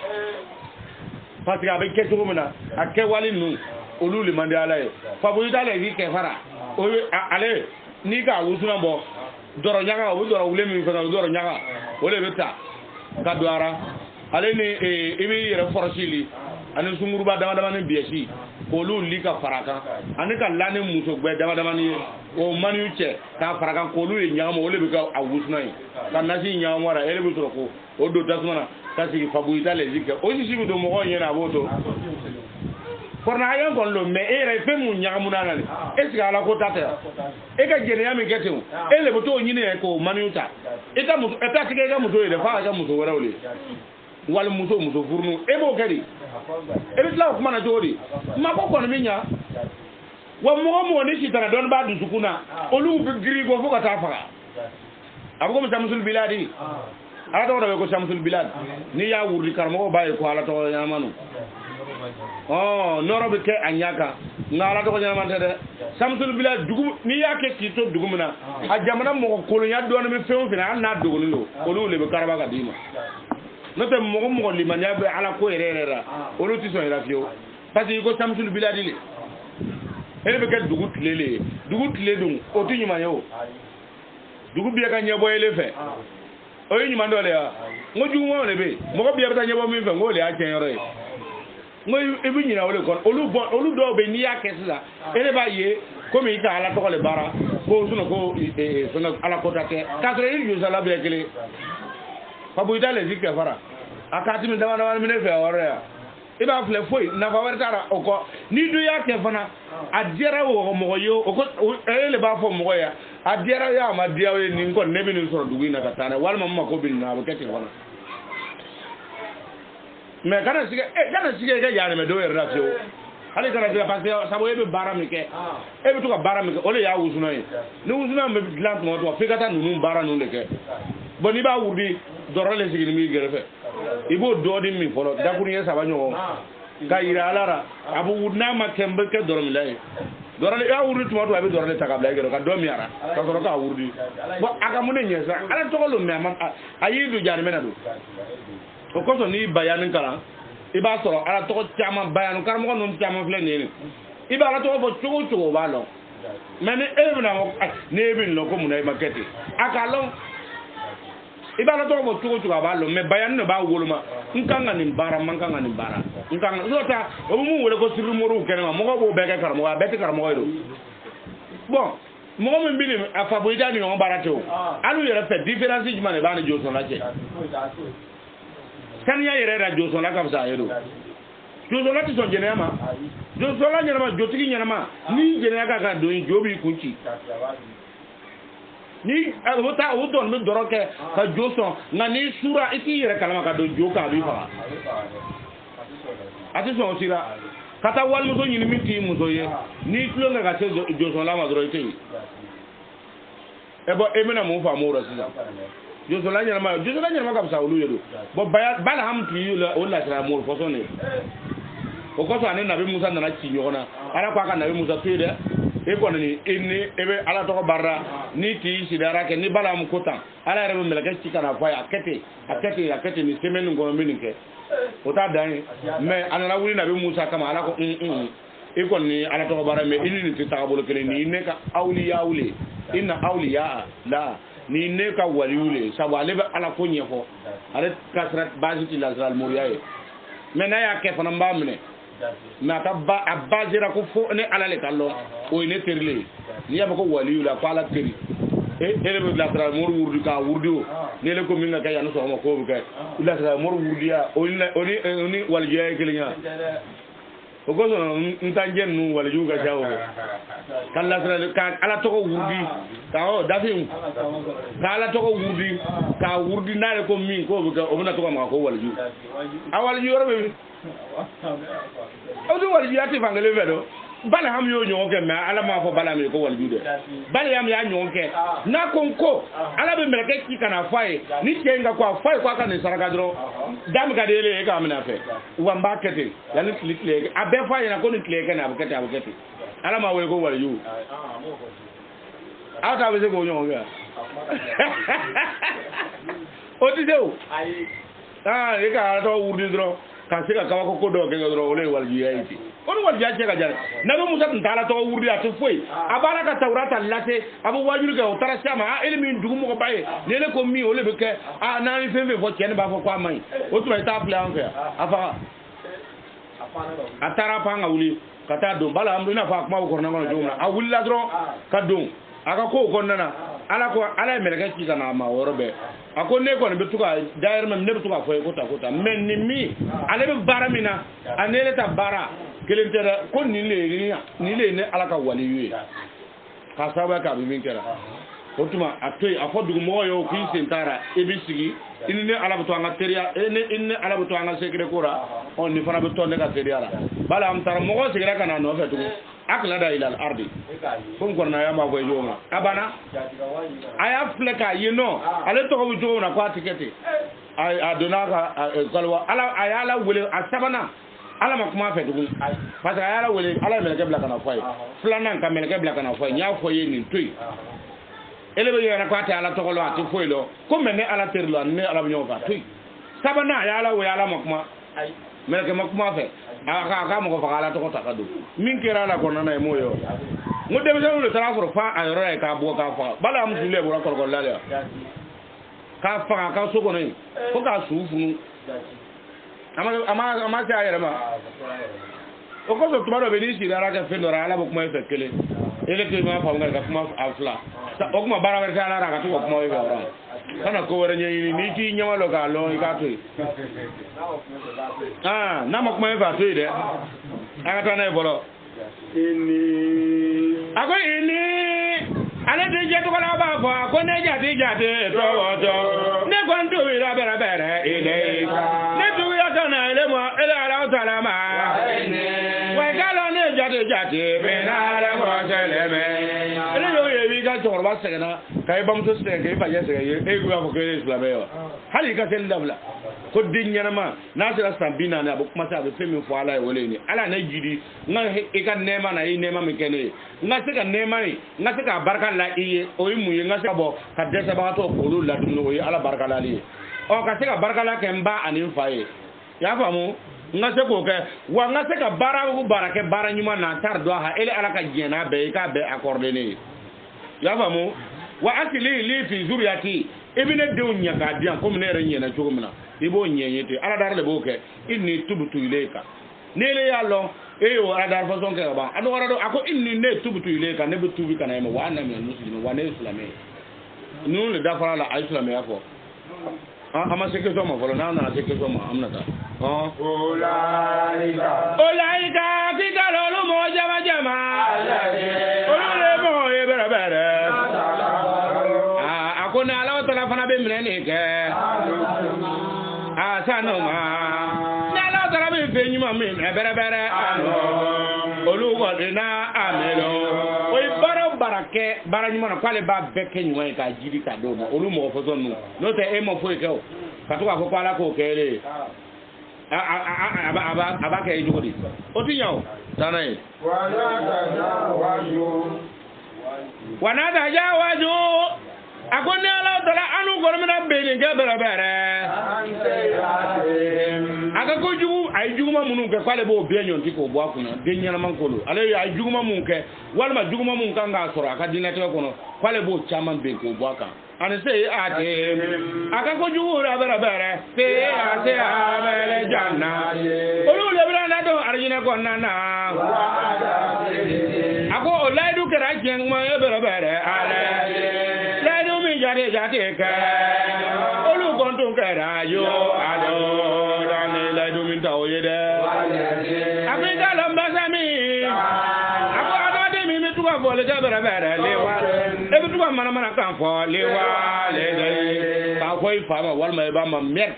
parce que avec ke to mena akke wali nu olu le mande ala e fa boyita le ki ke fara o ale ni ka wusuna bo doro nyaga o doro wule mi fana doro nyaga o le beta ka doara ale ni ibi yere forosili ani sunguruba dama dama ni biesi olu li ka faraka ani ka lani muso gbe dama dama ni o manu che ka faraka ko lu nyaga o le be ka awusuna yi ka nasi nyaga wara ele be ko o do tasmana ka sigi fabu itale zika o si sibi do mo ko nyena boto korna ayon kon lo me ere fe mu nyaga munana ni eska ala ko tata e ka jene yami ketu ele boto nyine ko manuta e ka muso e ta tige ga muso ele fa ga muso wala ole wal muso furnu e bo kadi e bitla ko mana jodi ma ko kon minya wa mo ni sitana don ba du sukuna olu bi giri go fuka ta faga abugo mo samsul biladi ala to do ko samsul bilad ni ya wurdi karmo baye ko ala to yamanu oh norobe ke anyaka ngala to ko nyamante de samsul bilad dugum ni yake ki to dugumna a jamana mo ko lo nya do na me few fina na dogo ni lo ko lu le be karaba ka dima no te mo limanya be ala ko erera olu ti so ira fio parce que ko samsul bilad ile ele be ke dugu tlele dum o ti nyima yo dugu biya ka nyebo ele fe o yi nyima ndole ya ngoju mo le be mo ko biya ta nyebo mi fe ngole a chen yoro ngoy ebi nyina wole kon olu do be ni ya kesla ele ba ye ko mi ta ala to ko le bara ko suno ko suno ala ko take ka sere yu sala be kele fa bu idale zikka fara akati mi dama mi ne fe wore ya iba fle foi na fa wore tara o ko ni du ya ke fana adira wo mo yo o ko ele ba fo mo ya adira ya ma dia we ni ko ne bi ni so dugu na katana wal mamma ko bin na ba kete wala mais kana sige ga yaane me do er rafio ale kana dire parce que sabo ebe bara mi ke ebe to ka bara mi ke ole ya wusuna yi ni wusuna me glant mo to fi kata nunu bara nu le ke boni ba wudi dorale sigi mi gerefe ibo do di mi folo da kuni ya saba nyo ka ira alara abu wudna ma kembe ke dorami lay dorale ya wudi to to abe dorale takabla gero ka do mi ara ka to ka wudi bo aka mun nyesa ala to ko lo me am ayidu jani mena do o ko so ni bayanin kala iba soro ala to chama bayanu kar mo non chama fle ni iba ala to bo chugo ba lo meni e na ne bi lo ko mun ay maketi aka lo iba ala to bo chugo ba lo me bayan no ba woluma nkanga ni bara mankanga ni bara nkanga zota o mu wole ko siru moru kenema mo ko bo bege kar mo beti kar mo do bon mo mo mbini afa bo idani on barato alu yere fait différence jumane ba ni joso la je kan ya yere ra joso la ka sa yero joso la ti son jenema joso la nyama jotiki nyama ni jenema ka do jobi kunchi ni alwota o don me doroke ka joso na ni sura iti yere kalama ka do joka bi fa ati so sira kata wal mo nyini miti muso ye ni tulo nga ka joso la ma doro ite ebo emina mo fa mo ro sisa joso la nyama ka sa olu yedo bo bala ham ti o la sira mo fo so ne o ko so ane nabi musa na chi nyona ara kwa ka nabi musa tuide e ko ni inni ebe ala to barra ni ti sidara ke ni bala mu kotan ala rebe melaka ci kana fa akete ni semenu ngo minike o ta dan mais anala wuli nabi musa kama ala ko e ko ni ala to barra me inni ni ti takabolo kele ni ne ka awliya wuli inna awliya la ni ne ka waliule sabu ale be ala ko nyefo ale kasrat baziti lazal muriyaye mena ya ke fana mbamne na ta ba abazira ko fo ne ala le kallo o ne terle ni ya ko waliula ko ala teri ele be la tra mor wurdu ka wurdu ne le ko min ka yanu so ma ko bu kay la tra mor wurdu ya oni wal jeey kilinya o go so ntanjen nu wal ju ga jawo kan la tra ka ala to ko wurdi ka o dafim ka ala to ko wurdi ka wurdi na ko min ko bu ka o na to ko ma ko wal ju awal ju robe o do wal ju ati fangale vedo bala ham yo nyonke me ala ma fo bala me ko wal jude bala yam ya nyonke na konko ala be meleke ki kana fay ni kenga kwa fay kwa kana saraka dro dam ga dele ka amna fe wa mbakete ya ni kliklege abe fay na ko ni klege na abukete ala ma we ko wal ju ata be se ko nyonke o ti de o e ka to wurdi dro ka se ka ko ko do ke dro ole wal ju yaiti on wal jaaje ga jare nabi musa tala to wurdi atu foi abara ka tawrata late abu wajur ga utara sama ilmi dugumo ko baye lele ko mi ole be ke na ni fembe fo chen ba fo kwa mai o tuma ta plan ka afa atara panga wuli kata do bala amdu na fa kuma ko na ngono jumla a wulla dro ka do aka ko gonnana ala melaka ci kana ma worobe ako ne ko ne betuka dair mem ne betuka fo ko ta men ni mi ale be baramina anele ta bara kelentera ko ni le ne ala ka wali yu ka saba ka bi min kera o tuma atoy afodu mo yo ki sentara ebisigi inni ala betu anga teria inni ala betu anga sekre kora on ni fana betu ne ka teria la bala am tar mo ko sekre kana no fetu akla da ila al ardi fon ko na ya ma ko yoma abana aya fleka yino ale to ko joma na kwa tikete ay adona ka kalwa ala ayala wele asabana ala makuma fe dugu parce que ayala wele ala meleke bla kana fay flana ka meleke bla kana fay nya foye ni tuy ele be yana kwa ta ala to ko lo ati foy lo ko menne ala terlo ne ala nyo ka tuy sabana ayala we ala makuma meleke makuma fe aka mo ko fakala to ko takadu min kira la ko nana mo yo mo dem se lo tara for fa ayro e ka bo ka fa bala am dule bo ko ko lale ka fa ka so ko ni ko ka su funu ama se ayere ma o ko so tumaro be ni si dara ka fe ndora ala bo kuma fe kele ele ke ma fa ngal ka kuma afla sa o kuma bara ka ala ra ka to ko kuma we ora kana ko wara nyi ni ti nyama lo ka lo ka to na mo kuma fa to ide aka ta na bolo ini ako ini ale de je to ko la ba fa ko ne jate to wodo ne ko ndu wi ra bere ile ne tu wi ta na ile mo ile ala ta la ma wa ka lo ne jate be na le mo sele me ile yo ye wi ka to ba se na kai bam to se ke ba ye se ye e ku ba ko ke islam yo hali ka sel dabla ko dinyana ma na sira sambina ne abu kuma sa be femi fo ala wole ni ala na jidi nga e ka nema na yi nema mi kene nga se ka nema ni nga se ka barka la iye o yi muye nga se ka bo ka desa ba to ko lu la dum no yi ala barka la li o ka se ka barka la ke mba ani faye ya famu nga se ko ke wa nga se ka bara bu barake bara nyuma na tar do ha ele ala ka jena be ka be accordé ni ya famu wa asili li fi zuriyati ibine de nya ka dian ko mene re nyena chugumna ibo nyenyete ala dar le boke inni tubtu ilayka nele ya lo eyo ala dar fa sonke ba ado wara do ako inni ne tubtu ilayka ne butubi kana ma wa anna min muslimin wa ne islamé nous le dafara la islamé ya fo ama se ke so ma folo na se ke so ma amna ta olaika fi kalolu mo jama olule mo e bere akona ala tala fana be mine ne ke asano ma na la tala be fe nyuma me bere olugo dina amelo oy baro barake bara nyuma na kwale ba beke nyuma ka jiri ka do mo olu mo fo sonu no te e mo fo e ke o ka to ka fo kwala ko kele aba ke e jogodi o ti yawo tanai wana da jawaju akone ala tala anu gormina beni ke bere aka ko jugu ay juguma munun ke kwale bo benyon ti ko bo akuna denyana mankolo ale ay juguma mun ke walma juguma mun kan ga soro aka dinete ko no kwale bo chaman be ko bo aka ani se ate aka ko jugu ra bere se ate abele janna olu le brana do arjina ko nana ako olaidu kera jeng ma bere ale bari jate ka olu kontun kara yo ado dane la dumin taw yede afrika lambasami ako ado de mi tuwa fole ga bara lewa e bi tuwa mana kan fo lewa le de ka koy fama wal may ba ma mer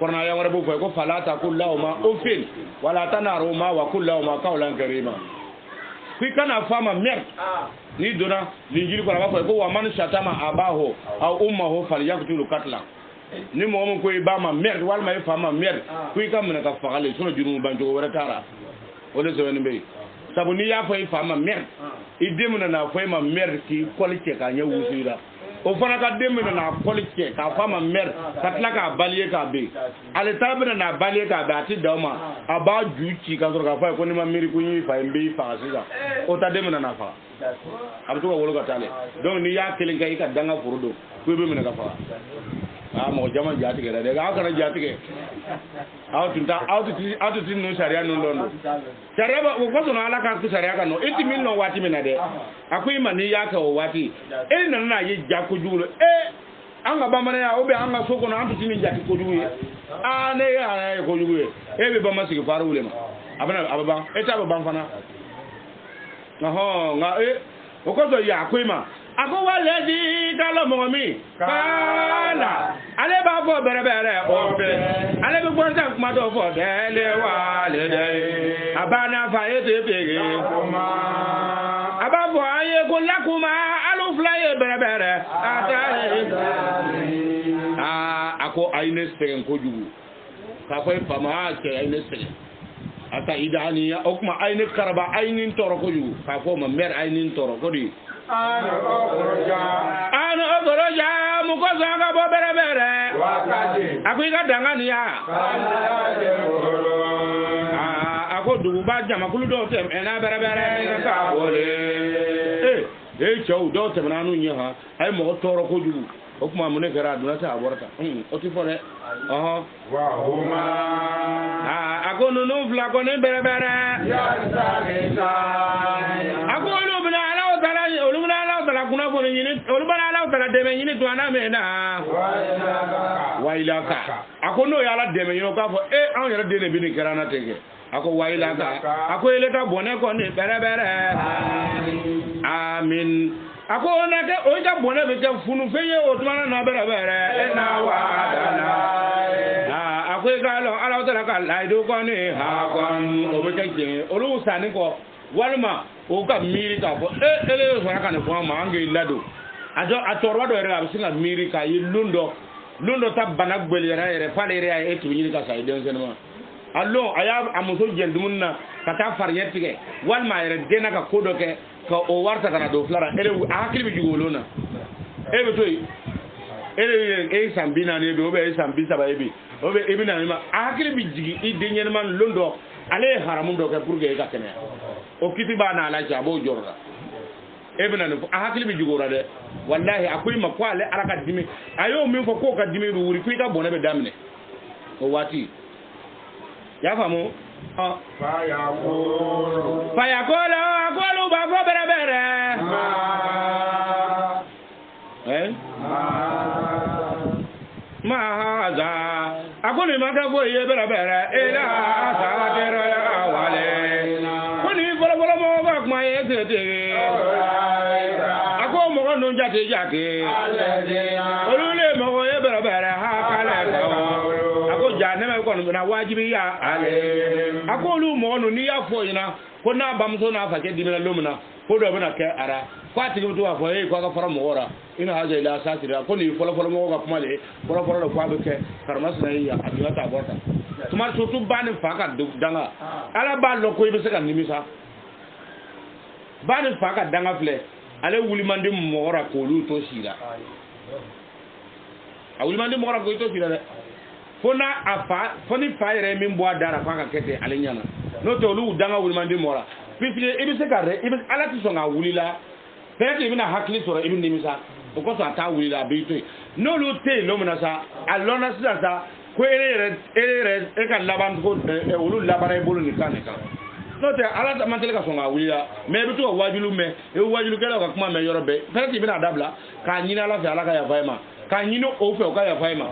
korna ya wara bu ko falata kullahuma ufin wala tanaruma wa kullahuma qawlan karima fi kana fama mer ni dona linjiri ko ba ko wa man shatama abaho aw ummuhu falyaqtulu katla ni mo ko ba ma mer wal may fama mer fi kam na ka fagale sunu juru banjo wara tara wala so ni be sabu ni ya fay fama mer idemuna na fay ma mer ki kolike ka nya wusira o fana ka demina na kolike ka fama mer katla ka baliye ka be ale tabina na baliye ka ba ti dawma aba juci ka so ka fay ko ni ma miri ko ni fay mbi fa sisa o ta demina na fa abtu ko wolo ka tale donc ni ya kelin kay ka danga furudo ko be mina ka fa mo jama jati ga de ga kana jati ke auto no sharia no londo sharia ba ko so na ala ka sharia ka no 80 min no wati mina de akui mani ya ka o wati e na ye jako julo anga ba mana ya obe anga soko no auto tin jati ko julo ne ya ko julo be ba masiki faru wule ma ababa ta ba ban fana nga o ko so ya akui ma ako wale di kalo mo mi kala ale ba fo bere o fe ale bi gbonta kuma do fo de le wa le de abana fa ete pege aba fo aye ko lakuma alu fly bere ata ako ayne segen ko jugu ka fay fama ke ayne segen ata idani okuma ayne karaba aynin toro ko jugu ka fo ma mer aynin toro ko di ano okoroja mukoso anga bo bere akuika dangani ya ako dugu ba jama kulu do tem ena bere ka bole chow do tem nanu nya ha ay mo toro ko jugu okuma mune gara duna ta aborta o ti fore wa huma ako nunu fla ko ne bere ya salita ako lu bina ala kuna fo ni olubana ala tala deme ni to ana me na wailaka ako no yala deme yo ka fo an yara dene bi ni karana tege ako wailaka ako ele ka bone ko ni bere amin ako na ke o ja bone be ke funu feye o tuma na bere na wa dana ako ga lo ala tala ka laido ko ni ha kon o be ke olu sani ko walma o ka miri ka fo ele yo sara kan fo ma ngi lado ajo atorwa do era bisinga miri ka yi lundo ta bana gbelera ere palere ay etu ni ka sai den senma allo aya amuso jendumunna kata faryetige walma ere dena ka kodo ke ka o warta kana do flara ele akili bi jugolona ebe toy ele sambina ne be obe sambisa ba ebi obe ibina ma akili bi jigi idenyen man lundo ale haramun do ke pour que ka tene o kitiba na la jabo jorra ebina no hakili bi jugora de wallahi akui makwale alaka dimi ayo min fo ko ka dimi ru wuri kuita bone be damne o wati ya famu fa ya kola akolu ba fo bere ma haza akuni maka fo ye bere ila sa tero ya wale kuma ye tete ako mo no jate olule mo ye bere ha kale ako jane me ko na wajibi ya ale ako lu mo no ni ya fo ina ko na bamso na fa ke dimina lumna ko do bana ke ara kwati ko to afo ko ka fara mo ora ina haja ila satira ko ni folo mo ga kuma le folo do kwa be ke karmas na ya adiwa ta bota tumar so tu bani fa ka danga ala ba lo ko ibe se kan nimisa bani fa ka danga fle ale wuli mande mo ora ko lu to sira a wuli mande mo ora ko to sira de fona afa foni faire min bo dara fa ka kete ale nyana no to lu danga wuli mande mo ora pifile ibe se ka re ibe ala ti so nga wuli la pete ibe na hakli so ibe nimisa o ko so ata wuli la be to no lu te lo mona sa alona sa ko ere e ka laban ko wulu labara bolu ni kan no te ala man tele ka songa wuya me bi to wajulu me e wajulu kala ka kuma me yorobe pere ti bina dabla ka nyina ala fi ala ka ya faima ka nyino o fe o ka ya faima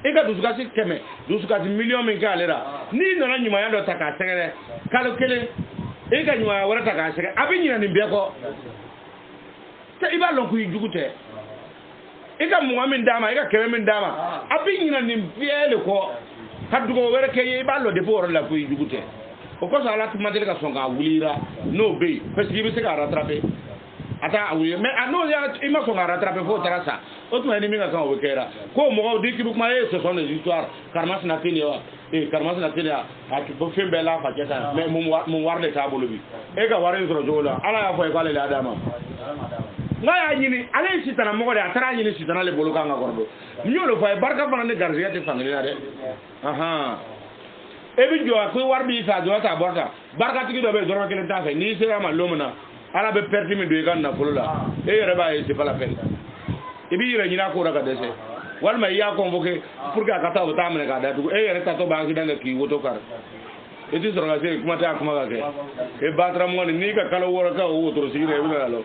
e ka dusukasi keme dusukasi million min ka alera ni nana nyuma ya do taka segere kalo kele e ka nyuma wara taka segere abi nyina ni be ko te iba lon ku jugute e ka mo min dama e ka keme min dama abi nyina ni biele ko kadugo were ke iba lo de por la ku jugute o ko sala tu mandele ka songa wulira no be parce que bi se ka rattraper ata oui mais ano ya ima songa rattraper fo terasa o tu eni mi ka kan o kera ko mo di ki bu ma e ce sont des histoires karmas na tini wa e karmas na tini a ki bo fembe la fa keta mais mo war de tabolo bi e ka warin so jola ala ya fo e kale la adama ngaya nyini ala sitana mo de atara nyini sitana le bolo kanga gordo nyolo fa barka bana ne garziya te fangina de aha ebi jo ko warbi sa do ta borta barka tigi do be do rakele ta fe ni sera ma lomna ala be perdi mi do gan na fulula e yere ba e c'est pas la peine ebi yere nyina ko raka dese wal ma ya convoquer pour que akata o ta mene ka da tu e yere ta to ba ki danga ki woto kar e ti soro ga se kuma ta kuma ga ke e batra mo ni ka kala woro ka o woto sigire e bi lo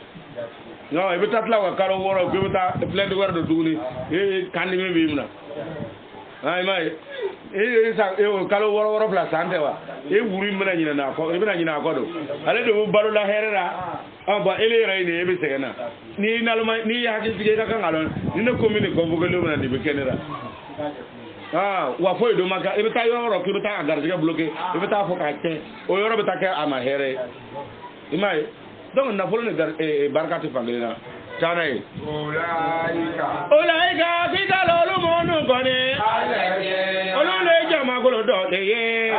no e bi tatla ka kala woro bi ta plein de woro do dugni e kandi me bi mna ay mai e sa e kalo woro place ante wa e wuri mena nyina na ko e bena nyina ko do ale do balo la herera ba ele ray ne e be segena ni nalma ni ya ki tige ka ngalo ni ne commune ko bugo lo mena ni be kenera wa fo do maka e be ta yoro ki be ta agar diga bloqué e be ta fo ka te o yoro be ta ke ama here imai donc na folo ne gar e barkati fangena Chana Olaika kita lolu monu kone Olule jama kolo dote ye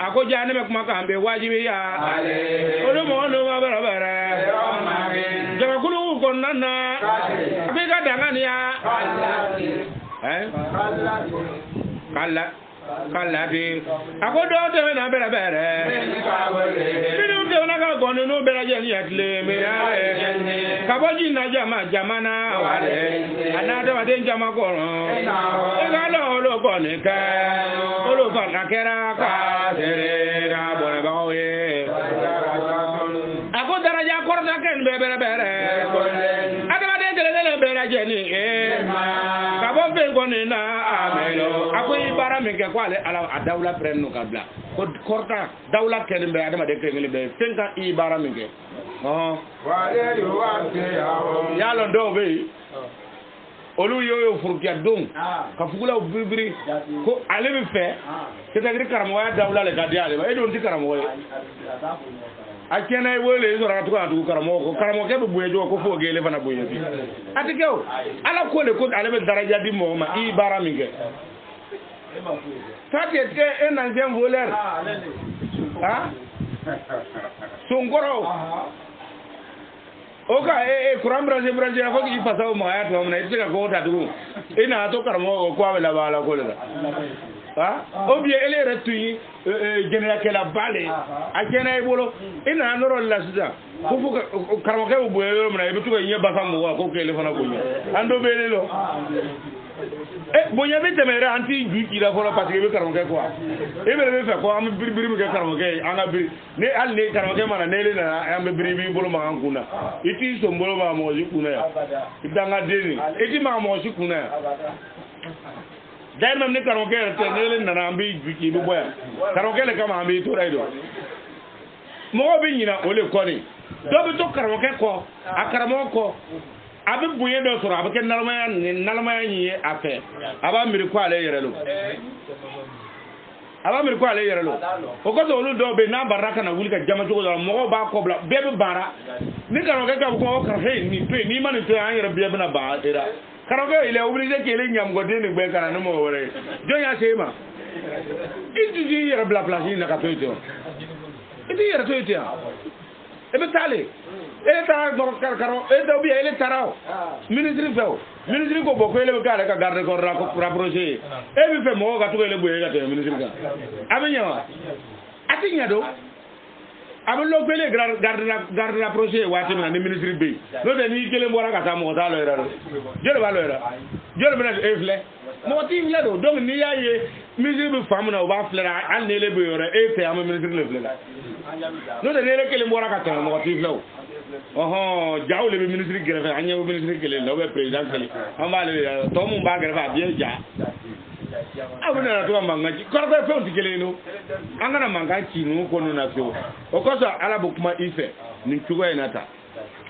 Ako jane me kuma kambe wajibi ya Olu monu wa barabara Jama kulu konana Bika dangani ya Kalati ako do te na bere bere binu te na ka gonu no bere je ni atle me ya ka boji na jamana wale anade wa den jama ko e ga lo ko ni ka o ko na kera ka tere na bore ba we ako daraja ko na ken bere bere adama den de bere je ni ka bo be ko ni na amelo ako ibara me ke kwale ala adawla prenno kabla ko korta dawla kene be adama de kene be fenka ibara me ke wale yo ante ya lo do be olu yo furkiya dum ka fugula bibiri ko ale be fe c'est-à-dire karamo ya dawla le gadi ale e don ti karamo a kena wole so ratu ka tu karamo ke be buyejo ko fo gele fana buyejo atikew ala ko le ko ale be daraja di mo ma ibara me ke ça c'était un ancien voleur. Hein? Son goro. Oka kuram braje ko ki pasa o ma ya to na itsika ko ta du. Ina to karamo ko awela bala ko la. Ha? O bien ele retui genera ke la bale. A kena e bolo ina noro la sida. Ko fu karamo ke bu yo na e bitu ko nya basa mo ko ke le fana ko nya. Ando bele lo. Bonya be temere anti juki la folo parce que be karamo ke quoi e be fe ko am biri mi ke karamo ke anga biri ne al ne karamo ke mana ne le na am biri bi bolo ma nguna iti so mbolo ma mo jikuna ya idanga deni iti ma mo jikuna ya dai mam ne karamo ke te ne le na am bi juki bi boya karamo ke le kama am bi to raido mo bi nyina ole ko ni do bi to karamo ke ko akaramo ko abi buye do sura abi ken nalma yi afe aba miri ko ale yere lo o ko do lu do be na baraka na wuli ka jama jogo do mo ba ko bla be bara ni ka no ka ko ka he ni pe ni man to an yere be na ba era ka no ile obligé ke le nyam gode ni gbe kana no mo wore jo ya sema itu di yere bla place ni na ka to itu yere to itu ebe tale ele ta karo e do bi ele tarao ministre feo ministre ko boko ele ka ka garde ko rapprocher e bi fe mo ga to ele boye ga te ministre ga abenyawa atinya do abelo pele garde rapprocher wati na ni ministre be no de ni kele mo ra ka ta mo ta lo era jere ba lo era jere bena e fle mo ti fle do donc ni ya ye ministre bi famu na o ba flera an ne le be yore e te am ministre le flera no de ne le kele mbora ka tan mo ti flaw oho jaw le ministre grefe anya ministre kele no be president kele am ba le to mu ba grefe bien ja abuna na to manga ji ko ko fe kele no angana manga chi no ko no na so o ko so ala bu kuma ife ni chugo enata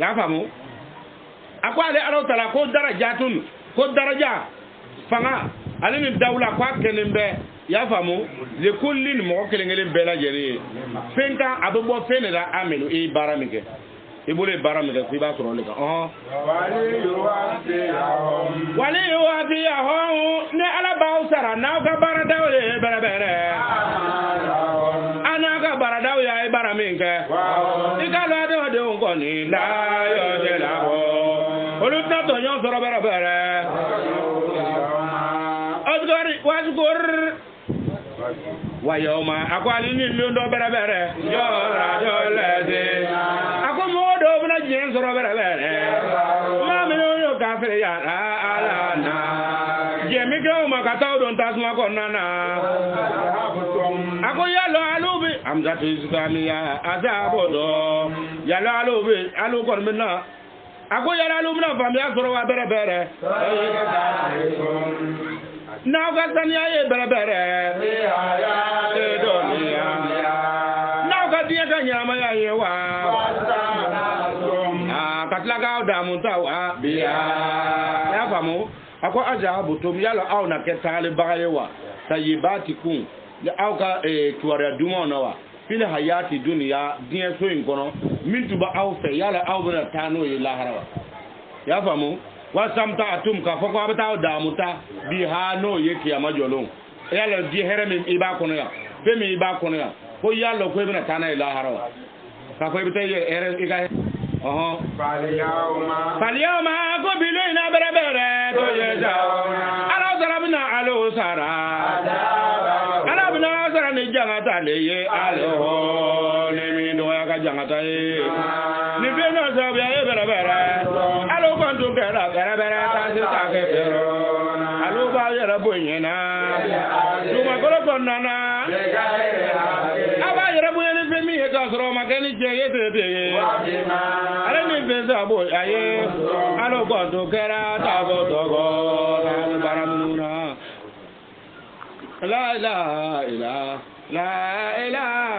ya famu akwa le aro tala ko darajatun ko daraja fanga ale ni dawla kwa kenembe ya famu le kullin mo kelengelen bela jeri fenka abubo fenera amelu e baramike e bole baramike fi ba soro le ka wali yuwati yahum ne ala ba usara na ka baradaw le berebere ana ka baradaw ya e baraminke ikalo de ko ni la yo de la ho oluta to nyon soro berebere wasgur wayoma akwali ni londo berebere yo radio lede akomodo bna jen soro berebere mami yo kafre ya ala na jemi ko ma kataw don tasma ko nana akoyalo alubi amza tizkamiya azabodo yalo alubi alu kon mena akoyalo alubi na famia soro wa berebere now got Tanya Berebere, now got the Yamaya Yewa, Katlaga Damuntawa, Bia, Yavamu, Aqua Ajabu to Yala Auna Ketali Bayewa, Sayibati Kun, the Auka Tuara Dumonoa, Pila Hayati Dunia, Dear Swing Kono, Mintuba Alfe, Yala Alvena Tano Lahara, Yavamu. Wasamta atum ka foko abata damuta bi ha no yeki amajolon yalla di heremi iba kono ya femi iba kono ya ko yalla ko ibna tana ila harawa ka ko ibta ere iga oho faliyama ko bilo ina berebere to yeja ala zarabna alo sara ala bina sara ni jangata leye alo ne mi do ya ka jangata e ni beno sabu ya berebere alo kontu kera berebere tansi take pero alo ba yera bonyena duma kolo konana aba yera bonyena femi e ka soro makani jeye tete ale ni benza bo aye alo kontu kera tago togo baramuna la ilaha illa la ilaha